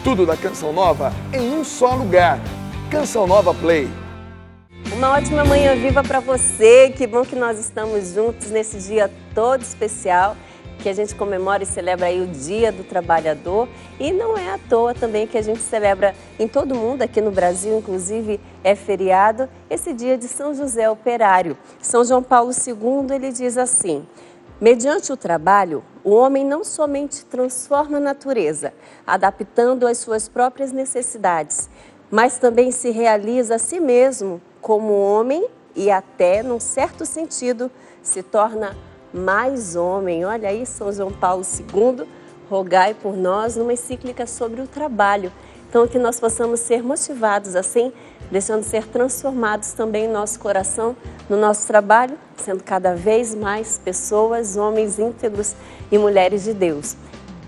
Tudo da Canção Nova em um só lugar. Canção Nova Play. Uma ótima manhã viva para você. Que bom que nós estamos juntos nesse dia todo especial, que a gente comemora e celebra aí o Dia do Trabalhador. E não é à toa também que a gente celebra em todo mundo, aqui no Brasil, inclusive é feriado, esse dia de São José Operário. São João Paulo II, ele diz assim: mediante o trabalho, o homem não somente transforma a natureza, adaptando às suas próprias necessidades, mas também se realiza a si mesmo como homem e até, num certo sentido, se torna mais homem. Olha aí, São João Paulo II, rogai por nós, numa encíclica sobre o trabalho. Então, que nós possamos ser motivados assim, deixando ser transformados também em nosso coração, no nosso trabalho, sendo cada vez mais pessoas, homens íntegros e mulheres de Deus.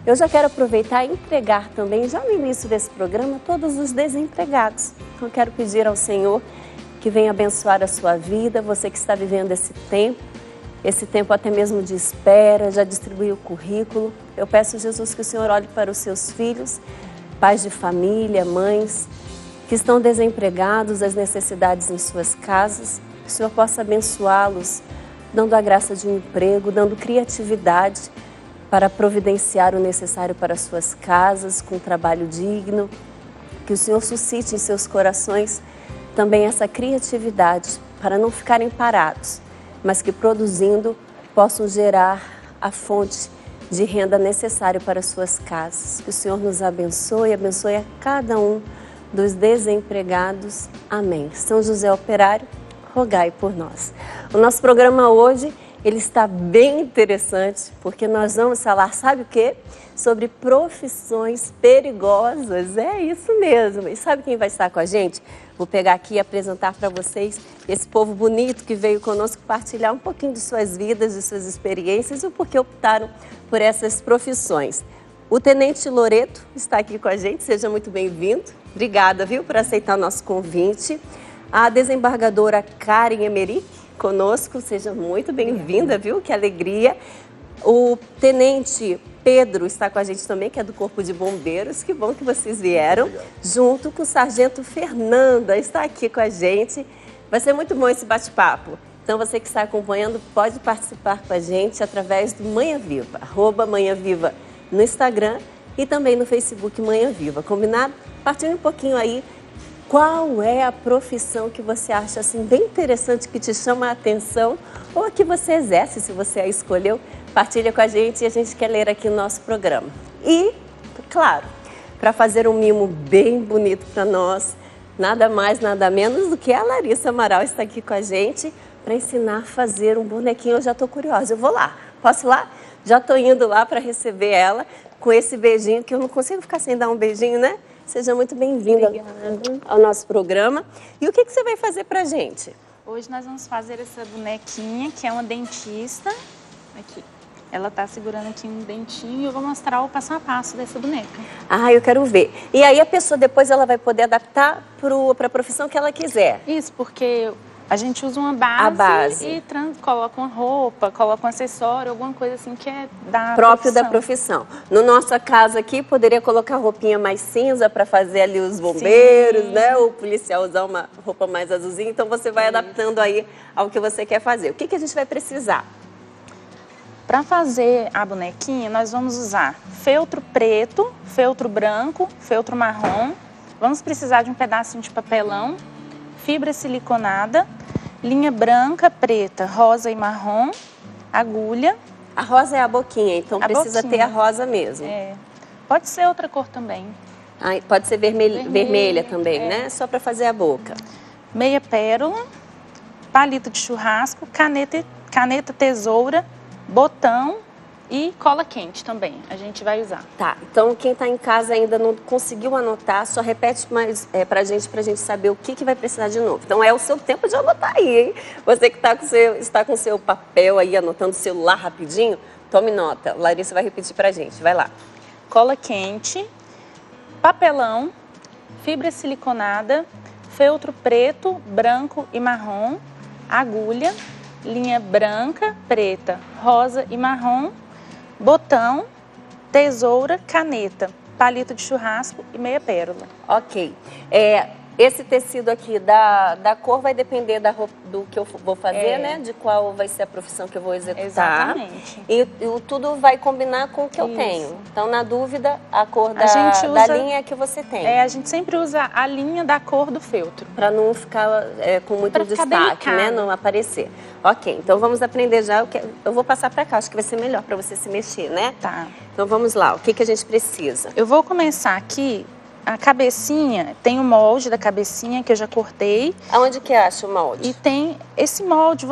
Eu já quero aproveitar e entregar também, já no início desse programa, todos os desempregados. Então, eu quero pedir ao Senhor que venha abençoar a sua vida, você que está vivendo esse tempo até mesmo de espera, já distribuiu o currículo. Eu peço, Jesus, que o Senhor olhe para os seus filhos, pais de família, mães, que estão desempregados, as necessidades em suas casas, que o Senhor possa abençoá-los, dando a graça de um emprego, dando criatividade para providenciar o necessário para suas casas, com um trabalho digno, que o Senhor suscite em seus corações também essa criatividade para não ficarem parados, mas que produzindo possam gerar a fonte de renda necessária para suas casas. Que o Senhor nos abençoe a cada um dos desempregados. Amém. São José Operário, rogai por nós. O nosso programa hoje, ele está bem interessante, porque nós vamos falar, sabe o quê? Sobre profissões perigosas. É isso mesmo. E sabe quem vai estar com a gente? Vou pegar aqui e apresentar para vocês esse povo bonito que veio conosco partilhar um pouquinho de suas vidas, de suas experiências e o porquê optaram por essas profissões. O Tenente Loreto está aqui com a gente, seja muito bem-vindo. Obrigada, viu, por aceitar o nosso convite. A desembargadora Karen Emerick conosco, seja muito bem-vinda, viu? Que alegria. O Tenente Pedro está com a gente também, que é do Corpo de Bombeiros. Que bom que vocês vieram. Junto com o Sargento Fernanda, está aqui com a gente. Vai ser muito bom esse bate-papo. Então, você que está acompanhando, pode participar com a gente através do Manhã Viva, @manhãviva no Instagram e também no Facebook Manhã Viva. Combinado? Partindo um pouquinho aí, qual é a profissão que você acha assim bem interessante, que te chama a atenção ou a que você exerce, se você a escolheu? Partilha com a gente e a gente quer ler aqui no nosso programa. E, claro, para fazer um mimo bem bonito para nós, nada mais, nada menos do que a Larissa Amaral está aqui com a gente para ensinar a fazer um bonequinho. Eu já estou curiosa, eu vou lá. Posso ir lá? Já estou indo lá para receber ela com esse beijinho, que eu não consigo ficar sem dar um beijinho, né? Seja muito bem-vinda ao nosso programa. E o que você vai fazer para a gente? Hoje nós vamos fazer essa bonequinha, que é uma dentista. Aqui. Ela está segurando aqui um dentinho e eu vou mostrar o passo a passo dessa boneca. Ah, eu quero ver. E aí a pessoa depois ela vai poder adaptar para a profissão que ela quiser. Isso, porque a gente usa uma base e coloca uma roupa, coloca um acessório, alguma coisa assim que é da próprio da profissão. No nosso caso aqui, poderia colocar roupinha mais cinza para fazer ali os bombeiros, sim, né? O policial usar uma roupa mais azulzinha. Então você vai adaptando aí ao que você quer fazer. O que a gente vai precisar? Para fazer a bonequinha, nós vamos usar feltro preto, feltro branco, feltro marrom. Vamos precisar de um pedacinho de papelão, fibra siliconada, linha branca, preta, rosa e marrom, agulha. A rosa é a boquinha, então precisa ter a rosa mesmo. É. Pode ser outra cor também. Ah, pode ser vermelha também, né? Só para fazer a boca. Meia pérola, palito de churrasco, caneta tesoura, botão e cola quente também, a gente vai usar. Tá, então quem está em casa ainda não conseguiu anotar, só repete mais pra gente saber o que vai precisar de novo. Então é o seu tempo de anotar aí, hein? Você que está com o seu papel aí, anotando o celular rapidinho, tome nota. Larissa vai repetir pra gente, vai lá. Cola quente, papelão, fibra siliconada, feltro preto, branco e marrom, agulha, linha branca, preta, rosa e marrom, botão, tesoura, caneta. palito de churrasco e meia pérola. Ok. Esse tecido aqui da cor vai depender da roupa, do que eu vou fazer, né? De qual vai ser a profissão que eu vou executar. Exatamente. E tudo vai combinar com o que eu tenho. Então, na dúvida, a cor da linha que você tem. A gente sempre usa a linha da cor do feltro. Para não ficar com muito destaque, né? Não aparecer. Ok, então vamos aprender já. Eu vou passar para cá, acho que vai ser melhor para você se mexer, né? Tá. Então vamos lá, o que a gente precisa? Eu vou começar aqui. A cabecinha, tem o molde da cabecinha que eu já cortei. Aonde que acha o molde? E tem esse molde,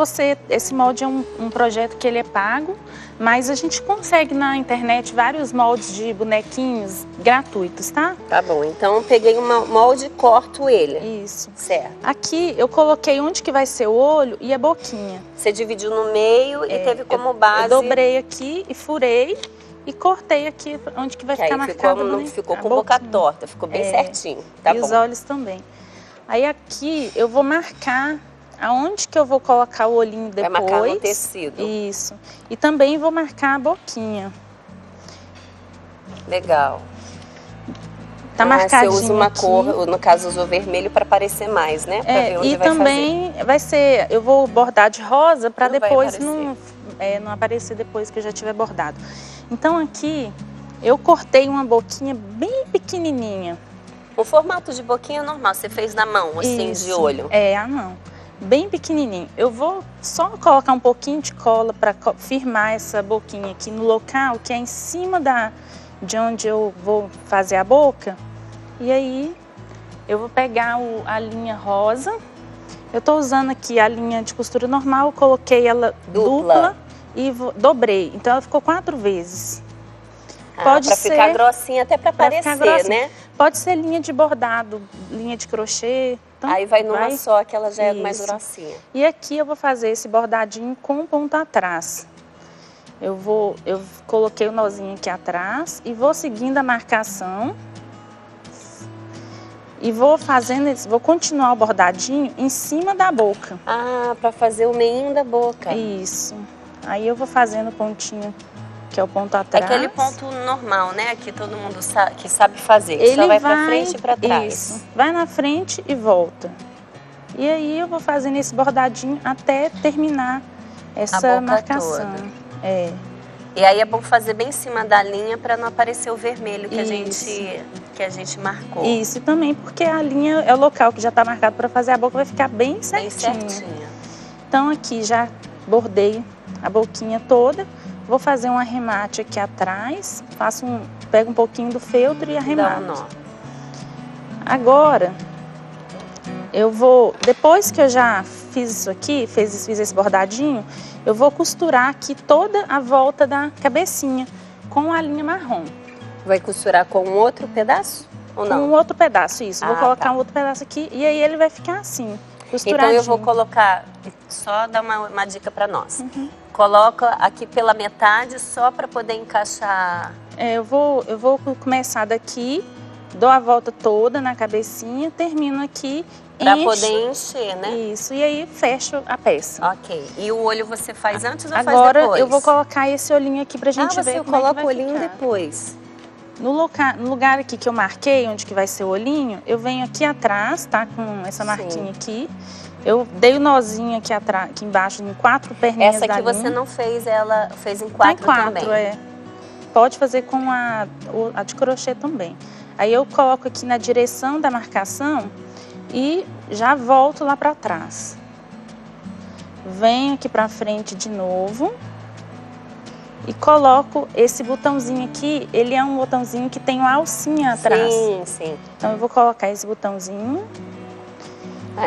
esse molde é um projeto que ele é pago, mas a gente consegue na internet vários moldes de bonequinhos gratuitos, tá? Tá bom, então eu peguei um molde e corto ele. Isso. Certo. Aqui eu coloquei onde que vai ser o olho e a boquinha. Você dividiu no meio e teve como base... Eu dobrei aqui e furei. E cortei aqui onde que vai ficar marcado. Não ficou com boca torta, ficou bem certinho. Tá bom. E os olhos também. Aí aqui eu vou marcar aonde que eu vou colocar o olhinho depois. Vai marcar no tecido. Isso. E também vou marcar a boquinha. Legal. Tá marcadinho. Você usa uma aqui. cor, no caso usou vermelho para parecer mais, né? Pra ver onde e vai também fazer. Vai ser, eu vou bordar de rosa para depois não aparecer depois que eu já tiver bordado. Então aqui eu cortei uma boquinha bem pequenininha. O formato de boquinha normal, você fez na mão, assim, de olho? A mão. Bem pequenininho. Eu vou só colocar um pouquinho de cola para firmar essa boquinha aqui no local que é em cima de onde eu vou fazer a boca. E aí eu vou pegar a linha rosa. Eu tô usando aqui a linha de costura normal, coloquei ela dupla e dobrei. Então ela ficou 4 vezes. Pode pra ser ficar grossinha, até para aparecer, né? Pode ser linha de bordado, linha de crochê. Então, aí vai numa só, que ela já é mais grossinha. E aqui eu vou fazer esse bordadinho com ponto atrás. Eu coloquei o nozinho aqui atrás e vou seguindo a marcação. E vou continuar o bordadinho em cima da boca. Para fazer o meinho da boca. Isso. Aí eu vou fazendo o pontinho, que é o ponto atrás. Aquele ponto normal, né? Que todo mundo sabe fazer. Ele só vai pra frente e pra trás. Isso. Vai na frente e volta. E aí eu vou fazendo esse bordadinho até terminar essa marcação. Toda. E aí é bom fazer bem em cima da linha para não aparecer o vermelho que a gente marcou. Isso, e também porque a linha é o local que já está marcado para fazer a boca, vai ficar bem certinho. Bem certinho. Então aqui já bordei a boquinha toda. Vou fazer um arremate aqui atrás, pego um pouquinho do feltro e arremato. Dá um nó. Agora, depois que eu já fiz isso aqui, fiz esse bordadinho, eu vou costurar aqui toda a volta da cabecinha com a linha marrom. Vai costurar com um outro pedaço ou não? Com um outro pedaço, isso. Vou colocar um outro pedaço aqui e aí ele vai ficar assim, costuradinho. Então eu vou colocar, só dar uma dica para nós. Coloca aqui pela metade só para poder encaixar. Eu vou começar daqui, dou a volta toda na cabecinha, termino aqui. Para poder encher, né? Isso, e aí fecho a peça. Ok. E o olho você faz antes ou faz depois? Agora eu vou colocar esse olhinho aqui pra gente ver como é que vai ficar. Você coloca o olhinho depois. No lugar aqui que eu marquei, onde que vai ser o olhinho, eu venho aqui atrás, tá? Com essa marquinha aqui. Eu dei o nozinho aqui atrás, aqui embaixo, em 4 perninhas da linha. Essa aqui você não fez, ela fez em 4 também. Pode fazer com a de crochê também. Aí eu coloco aqui na direção da marcação e já volto lá para trás. Venho aqui para frente de novo e coloco esse botãozinho aqui. Ele é um botãozinho que tem uma alcinha atrás. Sim. Então eu vou colocar esse botãozinho.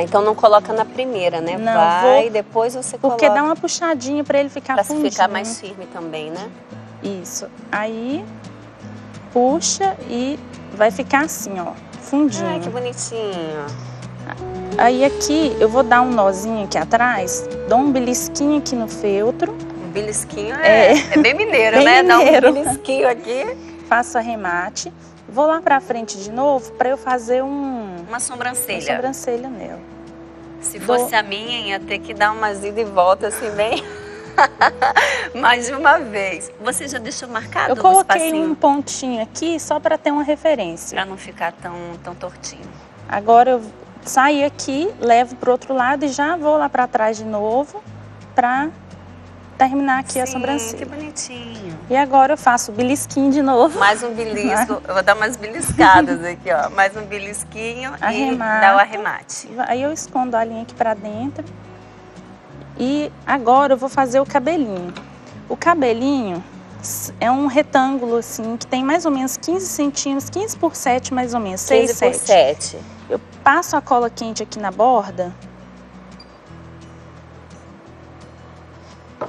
Então não coloca na primeira, né? Não, depois você coloca. Porque dá uma puxadinha para ele ficar fundinho. Para ficar mais firme também, né? Isso. Aí puxa e vai ficar assim, ó, fundinho. Ai, que bonitinho. Aí aqui eu vou dar um nozinho aqui atrás, dou um belisquinho aqui no feltro. Um belisquinho é bem mineiro, bem né? Mineiro. Dá um belisquinho aqui. Faço arremate. Vou lá pra frente de novo para eu fazer uma sobrancelha. Uma sobrancelha nela. Se fosse a minha, ia ter que dar umas ida e volta assim bem. Mais de uma vez. Você já deixou marcado Eu o coloquei espacinho? um pontinho aqui só para ter uma referência. Pra não ficar tão tortinho. Agora eu saio aqui, levo pro outro lado e já vou lá para trás de novo para terminar aqui a Sim, sobrancelha. que bonitinho. E agora eu faço o belisquinho de novo. Mais um belisco. Eu vou dar umas beliscadas aqui, ó. Mais um belisquinho e Arremato. dá o arremate. Aí eu escondo a linha aqui para dentro. E agora eu vou fazer o cabelinho. O cabelinho é um retângulo assim, que tem mais ou menos 15 centímetros, 15 por 7 mais ou menos, 6, 15 por 7. 7. Eu passo a cola quente aqui na borda.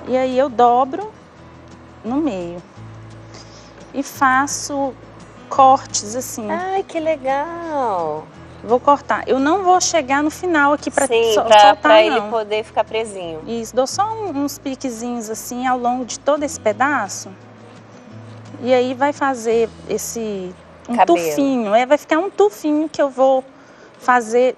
E aí eu dobro no meio. E faço cortes assim. Ai, que legal. Vou cortar. Eu não vou chegar no final aqui para pra soltar, ele não. poder ficar presinho. Isso, dou só uns piquezinhos assim ao longo de todo esse pedaço. E aí vai fazer um Cabelo. tufinho. Vai ficar um tufinho que eu vou fazer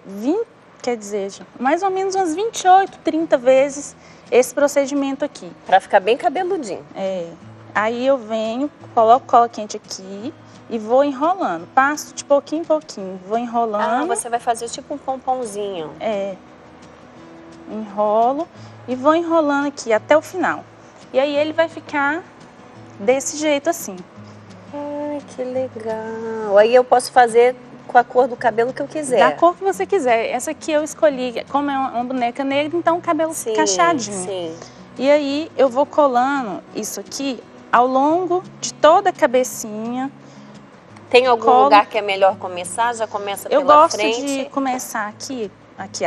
quer dizer, mais ou menos umas 28, 30 vezes esse procedimento aqui. Pra ficar bem cabeludinho. Aí eu venho, coloco cola quente aqui e vou enrolando. Passo de pouquinho em pouquinho, vou enrolando. Ah, você vai fazer tipo um pomponzinho. Enrolo e vou enrolando aqui até o final. E aí ele vai ficar desse jeito assim. Ai, que legal. Aí eu posso fazer com a cor do cabelo que eu quiser. Da cor que você quiser. Essa aqui eu escolhi, como é uma boneca negra, então o cabelo Sim, cacheadinho. sim. E aí eu vou colando isso aqui ao longo de toda a cabecinha. Tem algum lugar que é melhor começar? Já começa pela Eu gosto frente? de começar aqui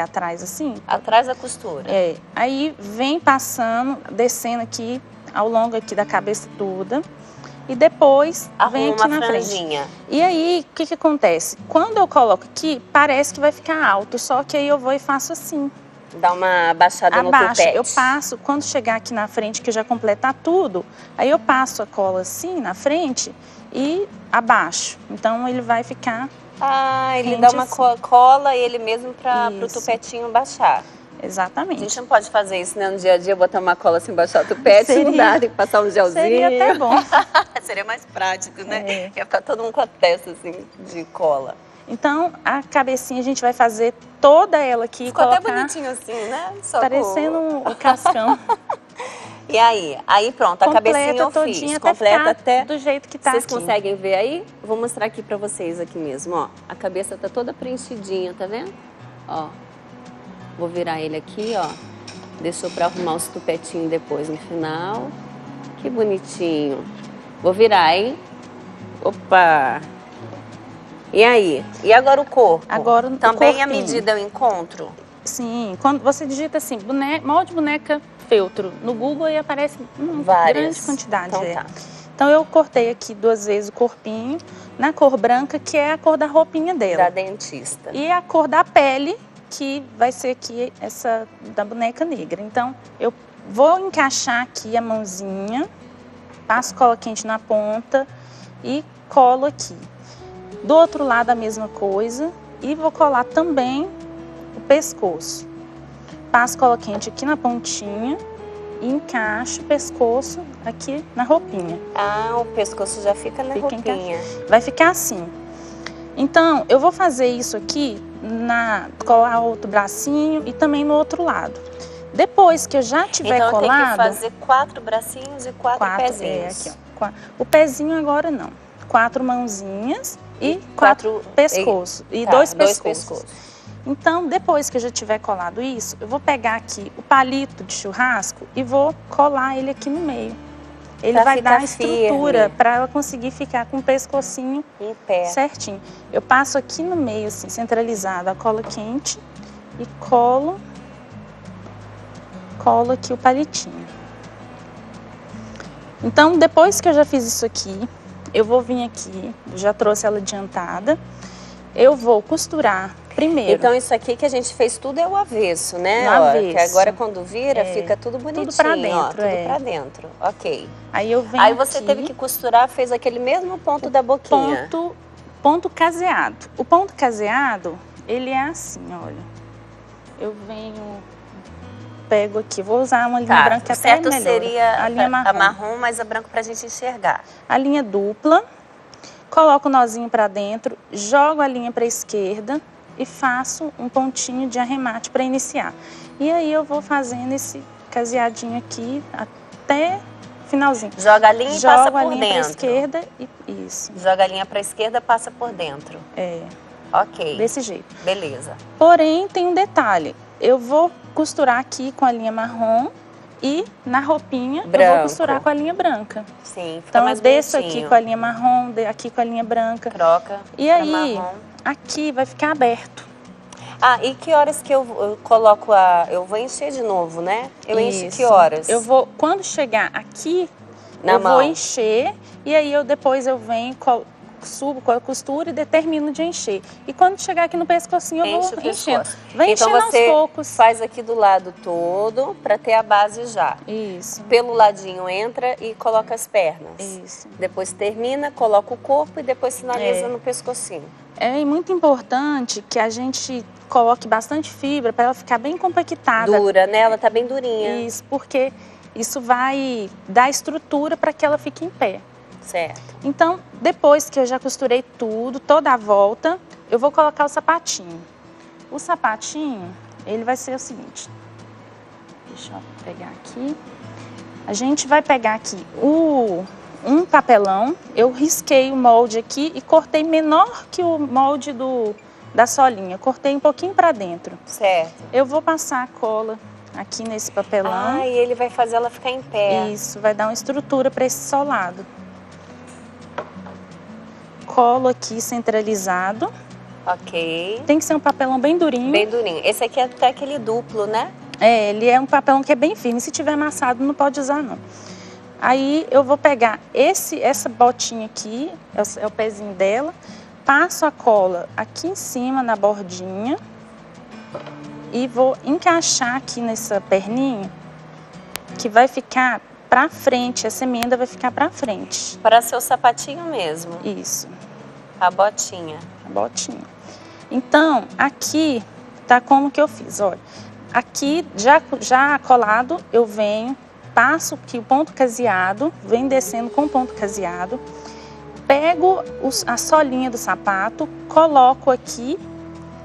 atrás, assim. Atrás da costura. Aí vem passando, descendo aqui ao longo aqui da cabeça toda. E depois vem aqui na franjinha. frente. E aí, o que acontece? Quando eu coloco aqui, parece que vai ficar alto, só que aí eu vou e faço assim. Dá uma baixada no Abaixa. tupete. Eu passo, quando chegar aqui na frente, que eu já completar tudo, aí eu passo a cola assim na frente e abaixo. Então ele vai ficar... Ah, ele dá uma assim. cola ele mesmo para o Isso. tupetinho baixar. A Exatamente. gente não pode fazer isso, né? No dia a dia, botar uma cola assim, baixar o tupete, Seria. não dá, tem que passar um gelzinho. Seria até bom. Seria mais prático, né? Ia ficar todo mundo com a testa assim, de cola. Então, a cabecinha a gente vai fazer toda ela aqui. Ficou colocar, até bonitinho assim, né? Só parecendo o cascão. E aí? Aí pronto, a cabecinha eu todinha fiz. até Completa ficar até... do jeito que tá Vocês aqui. conseguem ver aí? Vou mostrar aqui pra vocês aqui mesmo, ó. A cabeça tá toda preenchidinha, tá vendo? Ó. Vou virar ele aqui, ó. Deixou pra arrumar os tupetinhos depois no final. Que bonitinho. Vou virar, hein? Opa! E aí? E agora o corpo? Agora o também a corpinho. medida eu encontro? Sim, quando você digita assim, molde boneca feltro, no Google aí aparece uma Várias. grande quantidade. Então tá. Então eu cortei aqui 2 vezes o corpinho, na cor branca, que é a cor da roupinha dela. Da dentista. E a cor da pele, que vai ser aqui essa da boneca negra. Então eu vou encaixar aqui a mãozinha, passo cola quente na ponta e colo aqui. Do outro lado a mesma coisa e vou colar também o pescoço. Passo cola quente aqui na pontinha e encaixo o pescoço aqui na roupinha. Ah, o pescoço já fica na roupinha. Vai ficar assim. Então, eu vou fazer isso aqui, colar outro bracinho e também no outro lado. Depois que eu já tiver então, colado... Então, tem que fazer 4 bracinhos e 4 pezinhos. Aqui, ó. O pezinho agora não. 4 mãozinhas e 4 pescoços. E 2 pescoços. Então, depois que eu já tiver colado isso, eu vou pegar aqui o palito de churrasco e vou colar ele aqui no meio. Ele vai dar a estrutura para ela conseguir ficar com o pescocinho em pé. Certinho. Eu passo aqui no meio, assim, centralizado, a cola quente e colo aqui o palitinho. Então, depois que eu já fiz isso aqui, eu vou vir aqui, já trouxe ela adiantada, eu vou costurar primeiro. Então, isso aqui que a gente fez tudo é o avesso, né? No avesso. Que agora, quando vira, fica tudo bonitinho. Tudo pra dentro, ó, tudo pra dentro. Ok. Aí eu venho Aí você aqui, teve que costurar, fez aquele mesmo ponto da boquinha. Ponto caseado. O ponto caseado, ele é assim, olha. Eu venho pego aqui, vou usar uma linha branca que o até é certo melhor. seria A linha marrom. a marrom, mas a branca pra gente enxergar. A linha dupla, coloco o nozinho para dentro, jogo a linha para a esquerda e faço um pontinho de arremate para iniciar. E aí eu vou fazendo esse caseadinho aqui até finalzinho. Joga a linha e passa por dentro. Joga a linha para a esquerda e isso. Joga a linha para a esquerda, passa por dentro. É. Ok. Desse jeito. Beleza. Porém, tem um detalhe. Eu vou costurar aqui com a linha marrom e na roupinha eu vou costurar com a linha branca. Sim, fica então mais eu desço bonitinho. aqui com a linha marrom, aqui com a linha branca. Troca. E aí, marrom. aqui vai ficar aberto. Ah, e que horas que eu coloco a... Eu vou encher de novo, né? Eu encho que horas? Eu vou, quando chegar aqui, na mão. Vou encher e aí depois eu venho, subo com a costura e determino de encher. E quando chegar aqui no pescocinho, eu vou enchendo. Vai então enchendo você aos poucos. Faz aqui do lado todo para ter a base já. Isso. Pelo ladinho entra e coloca as pernas. Isso. Depois termina, coloca o corpo e depois finaliza no pescocinho. É muito importante que a gente coloque bastante fibra para ela ficar bem compactada. Dura, né? Ela tá bem durinha. Isso, porque isso vai dar estrutura para que ela fique em pé. Certo. Então, depois que eu já costurei tudo, toda a volta, eu vou colocar o sapatinho. O sapatinho, ele vai ser o seguinte. Deixa eu pegar aqui. A gente vai pegar aqui um papelão. Eu risquei o molde aqui e cortei menor que o molde da solinha. Cortei um pouquinho para dentro. Certo. Eu vou passar a cola aqui nesse papelão. Ah, e ele vai fazer ela ficar em pé. Isso, vai dar uma estrutura para esse solado. Colo aqui centralizado. Ok. Tem que ser um papelão bem durinho. Bem durinho. Esse aqui é até aquele duplo, né? É, ele é um papelão que é bem firme. Se tiver amassado, não pode usar, não. Aí eu vou pegar essa botinha aqui, é o pezinho dela, passo a cola aqui em cima na bordinha e vou encaixar aqui nessa perninha, que vai ficar pra frente, essa emenda vai ficar pra frente. Para ser o sapatinho mesmo. Isso. A botinha. A botinha. Então, aqui tá como que eu fiz, olha. Aqui, já colado, eu venho, passo aqui o ponto caseado, venho descendo com o ponto caseado, pego a solinha do sapato, coloco aqui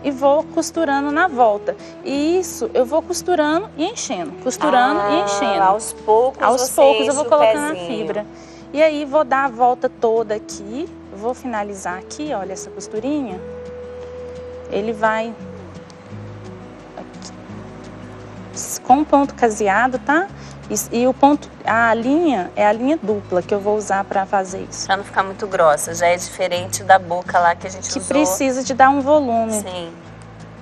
e vou costurando na volta. E isso eu vou costurando e enchendo, costurando e enchendo. Aos poucos eu vou colocando a fibra. E aí vou dar a volta toda aqui, vou finalizar aqui, olha essa costurinha. Ele vai aqui, com o ponto caseado, tá? E a linha é a linha dupla que eu vou usar para fazer isso. Para não ficar muito grossa, já é diferente da boca lá que a gente usou. Que precisa de dar um volume. Sim.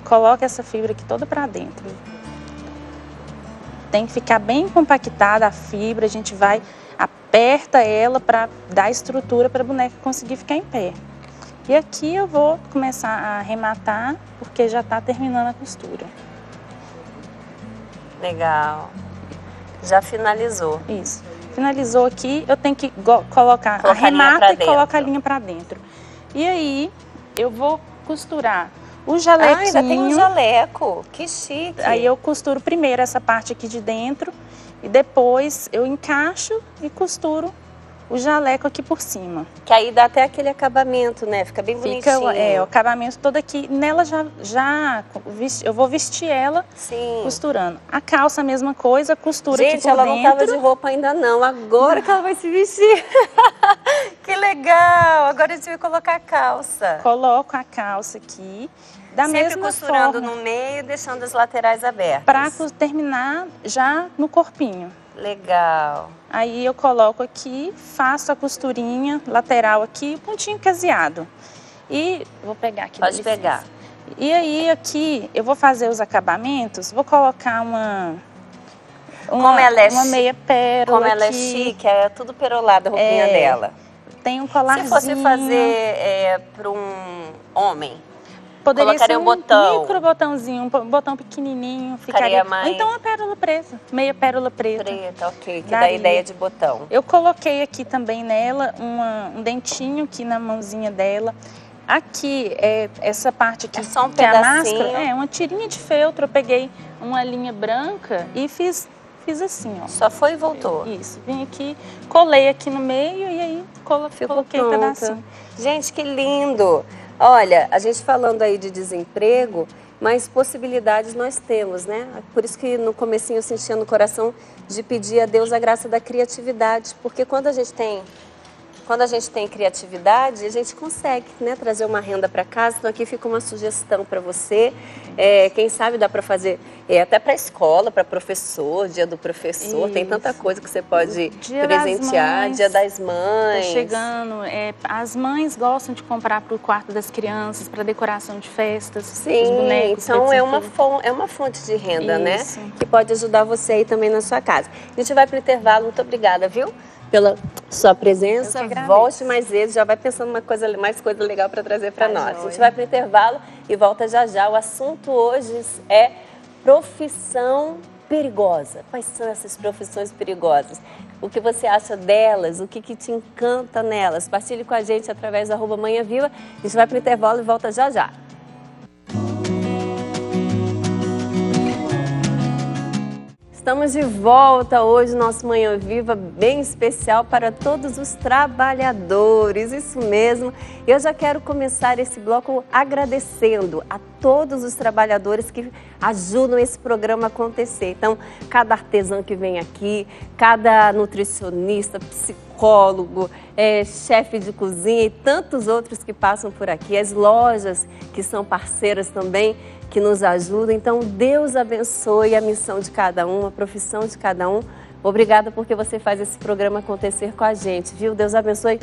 Coloca essa fibra aqui toda para dentro. Tem que ficar bem compactada a fibra, a gente aperta ela para dar estrutura para a boneca conseguir ficar em pé. E aqui eu vou começar a arrematar, porque já está terminando a costura. Legal. Já finalizou. Isso. Finalizou aqui, eu tenho que colocar arremata e coloca a linha para dentro. E aí, eu vou costurar o jalequinho. Ah, ainda tem um jaleco. Que chique. Aí eu costuro primeiro essa parte aqui de dentro e depois eu encaixo e costuro o jaleco aqui por cima. Que aí dá até aquele acabamento, né? Fica bem bonitinho. Fica, o acabamento todo aqui. Nela eu vou vestir ela costurando. A calça, a mesma coisa, costura aqui por dentro. Gente, ela não tava de roupa ainda não. Agora que ela vai se vestir. Que legal! Agora a gente vai colocar a calça. Coloco a calça aqui. Da mesma costurando forma, no meio, deixando as laterais abertas. Para terminar já no corpinho. Legal. Aí eu coloco aqui, faço a costurinha lateral aqui, pontinho caseado. E vou pegar aqui. Pode pegar. E aí aqui eu vou fazer os acabamentos, vou colocar uma meia pérola. Como ela é chique, é tudo perolado a roupinha dela. Tem um colarzinho. Se fosse fazer para um homem, poderia ser um botão. Micro botãozinho, um botão pequenininho. Ficaria mais... Ou então uma pérola preta, meia pérola preta. Preta, ok, que dá a ideia de botão. Eu coloquei aqui também nela um dentinho aqui na mãozinha dela. Aqui, essa parte aqui, É só um que é a pedacinho. máscara, uma tirinha de feltro, eu peguei uma linha branca e fiz assim, ó. Só foi e voltou. Isso, vim aqui, colei aqui no meio e aí coloquei um pronta. pedacinho. Gente, que lindo! Olha, a gente falando aí de desemprego, mas possibilidades nós temos, né? Por isso que no comecinho eu sentia no coração de pedir a Deus a graça da criatividade, porque quando a gente tem criatividade, a gente consegue, né, trazer uma renda para casa. Então aqui fica uma sugestão para você. Quem sabe dá para fazer até para a escola, para professor, dia do professor. Isso. Tem tanta coisa que você pode presentear. Dia das Mães. Tá chegando. As mães gostam de comprar para o quarto das crianças, para decoração de festas. Sim, os bonecos, então é uma fonte de renda, isso, né? Que pode ajudar você aí também na sua casa. A gente vai para o intervalo. Muito obrigada, viu? Pela sua presença, volte mais vezes, já vai pensando mais coisa legal para trazer para nós. A gente vai para o intervalo e volta já já. O assunto hoje é profissão perigosa. Quais são essas profissões perigosas? O que você acha delas? O que te encanta nelas? Partilhe com a gente através do @manhãviva. A gente vai para o intervalo e volta já já. Estamos de volta hoje, nosso Manhã Viva, bem especial para todos os trabalhadores, isso mesmo. Eu já quero começar esse bloco agradecendo a todos os trabalhadores que ajudam esse programa a acontecer. Então, cada artesão que vem aqui, cada nutricionista, psicólogo, chefe de cozinha e tantos outros que passam por aqui, as lojas que são parceiras também, que nos ajudam. Então, Deus abençoe a missão de cada um, a profissão de cada um. Obrigada porque você faz esse programa acontecer com a gente, viu? Deus abençoe.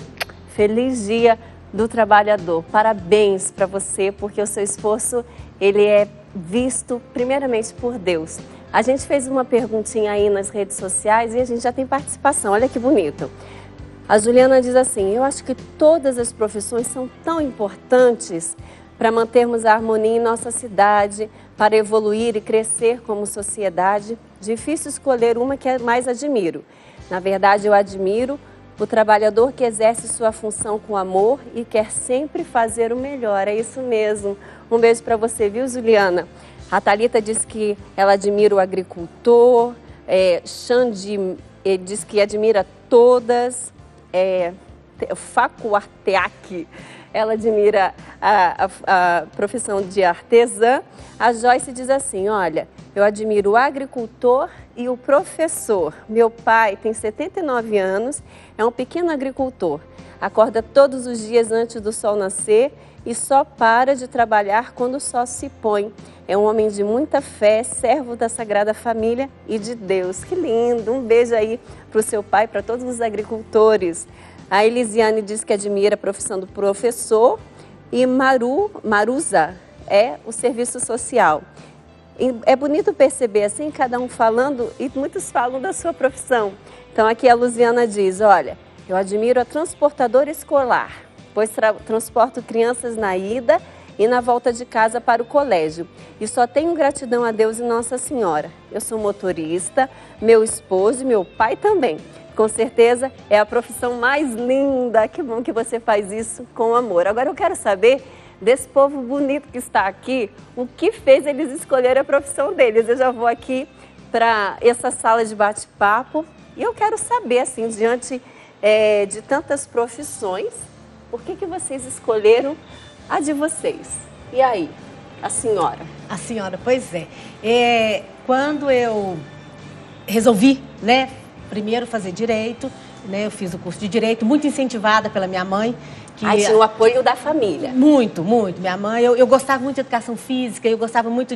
Feliz Dia do Trabalhador. Parabéns para você, porque o seu esforço, ele é visto primeiramente por Deus. A gente fez uma perguntinha aí nas redes sociais e a gente já tem participação. Olha que bonito. A Juliana diz assim: eu acho que todas as profissões são tão importantes para mantermos a harmonia em nossa cidade, para evoluir e crescer como sociedade. Difícil escolher uma que mais admiro. Na verdade, eu admiro o trabalhador que exerce sua função com amor e quer sempre fazer o melhor. É isso mesmo. Um beijo para você, viu, Juliana? A Thalita diz que ela admira o agricultor, Xande diz que admira todas, Facu Arteac, ela admira a profissão de artesã. A Joyce diz assim: olha, eu admiro o agricultor e o professor. Meu pai tem 79 anos, é um pequeno agricultor. Acorda todos os dias antes do sol nascer e só para de trabalhar quando o sol se põe. É um homem de muita fé, servo da Sagrada Família e de Deus. Que lindo! Um beijo aí para o seu pai, para todos os agricultores. A Elisiane diz que admira a profissão do professor e Maruza é o serviço social. E é bonito perceber assim, cada um falando, e muitos falam da sua profissão. Então aqui a Luziana diz: olha, eu admiro a transportadora escolar, pois transporto crianças na ida e na volta de casa para o colégio. E só tenho gratidão a Deus e Nossa Senhora. Eu sou motorista, meu esposo e meu pai também. Com certeza é a profissão mais linda. Que bom que você faz isso com amor. Agora eu quero saber desse povo bonito que está aqui, o que fez eles escolherem a profissão deles. Eu já vou aqui para essa sala de bate-papo e eu quero saber, assim, diante de tantas profissões, por que vocês escolheram a de vocês? E aí, a senhora? A senhora, pois é. Quando eu resolvi, né, primeiro fazer direito, né, eu fiz o curso de direito, muito incentivada pela minha mãe. Que tinha o apoio da família. Muito, muito. Minha mãe, eu gostava muito de educação física, eu gostava muito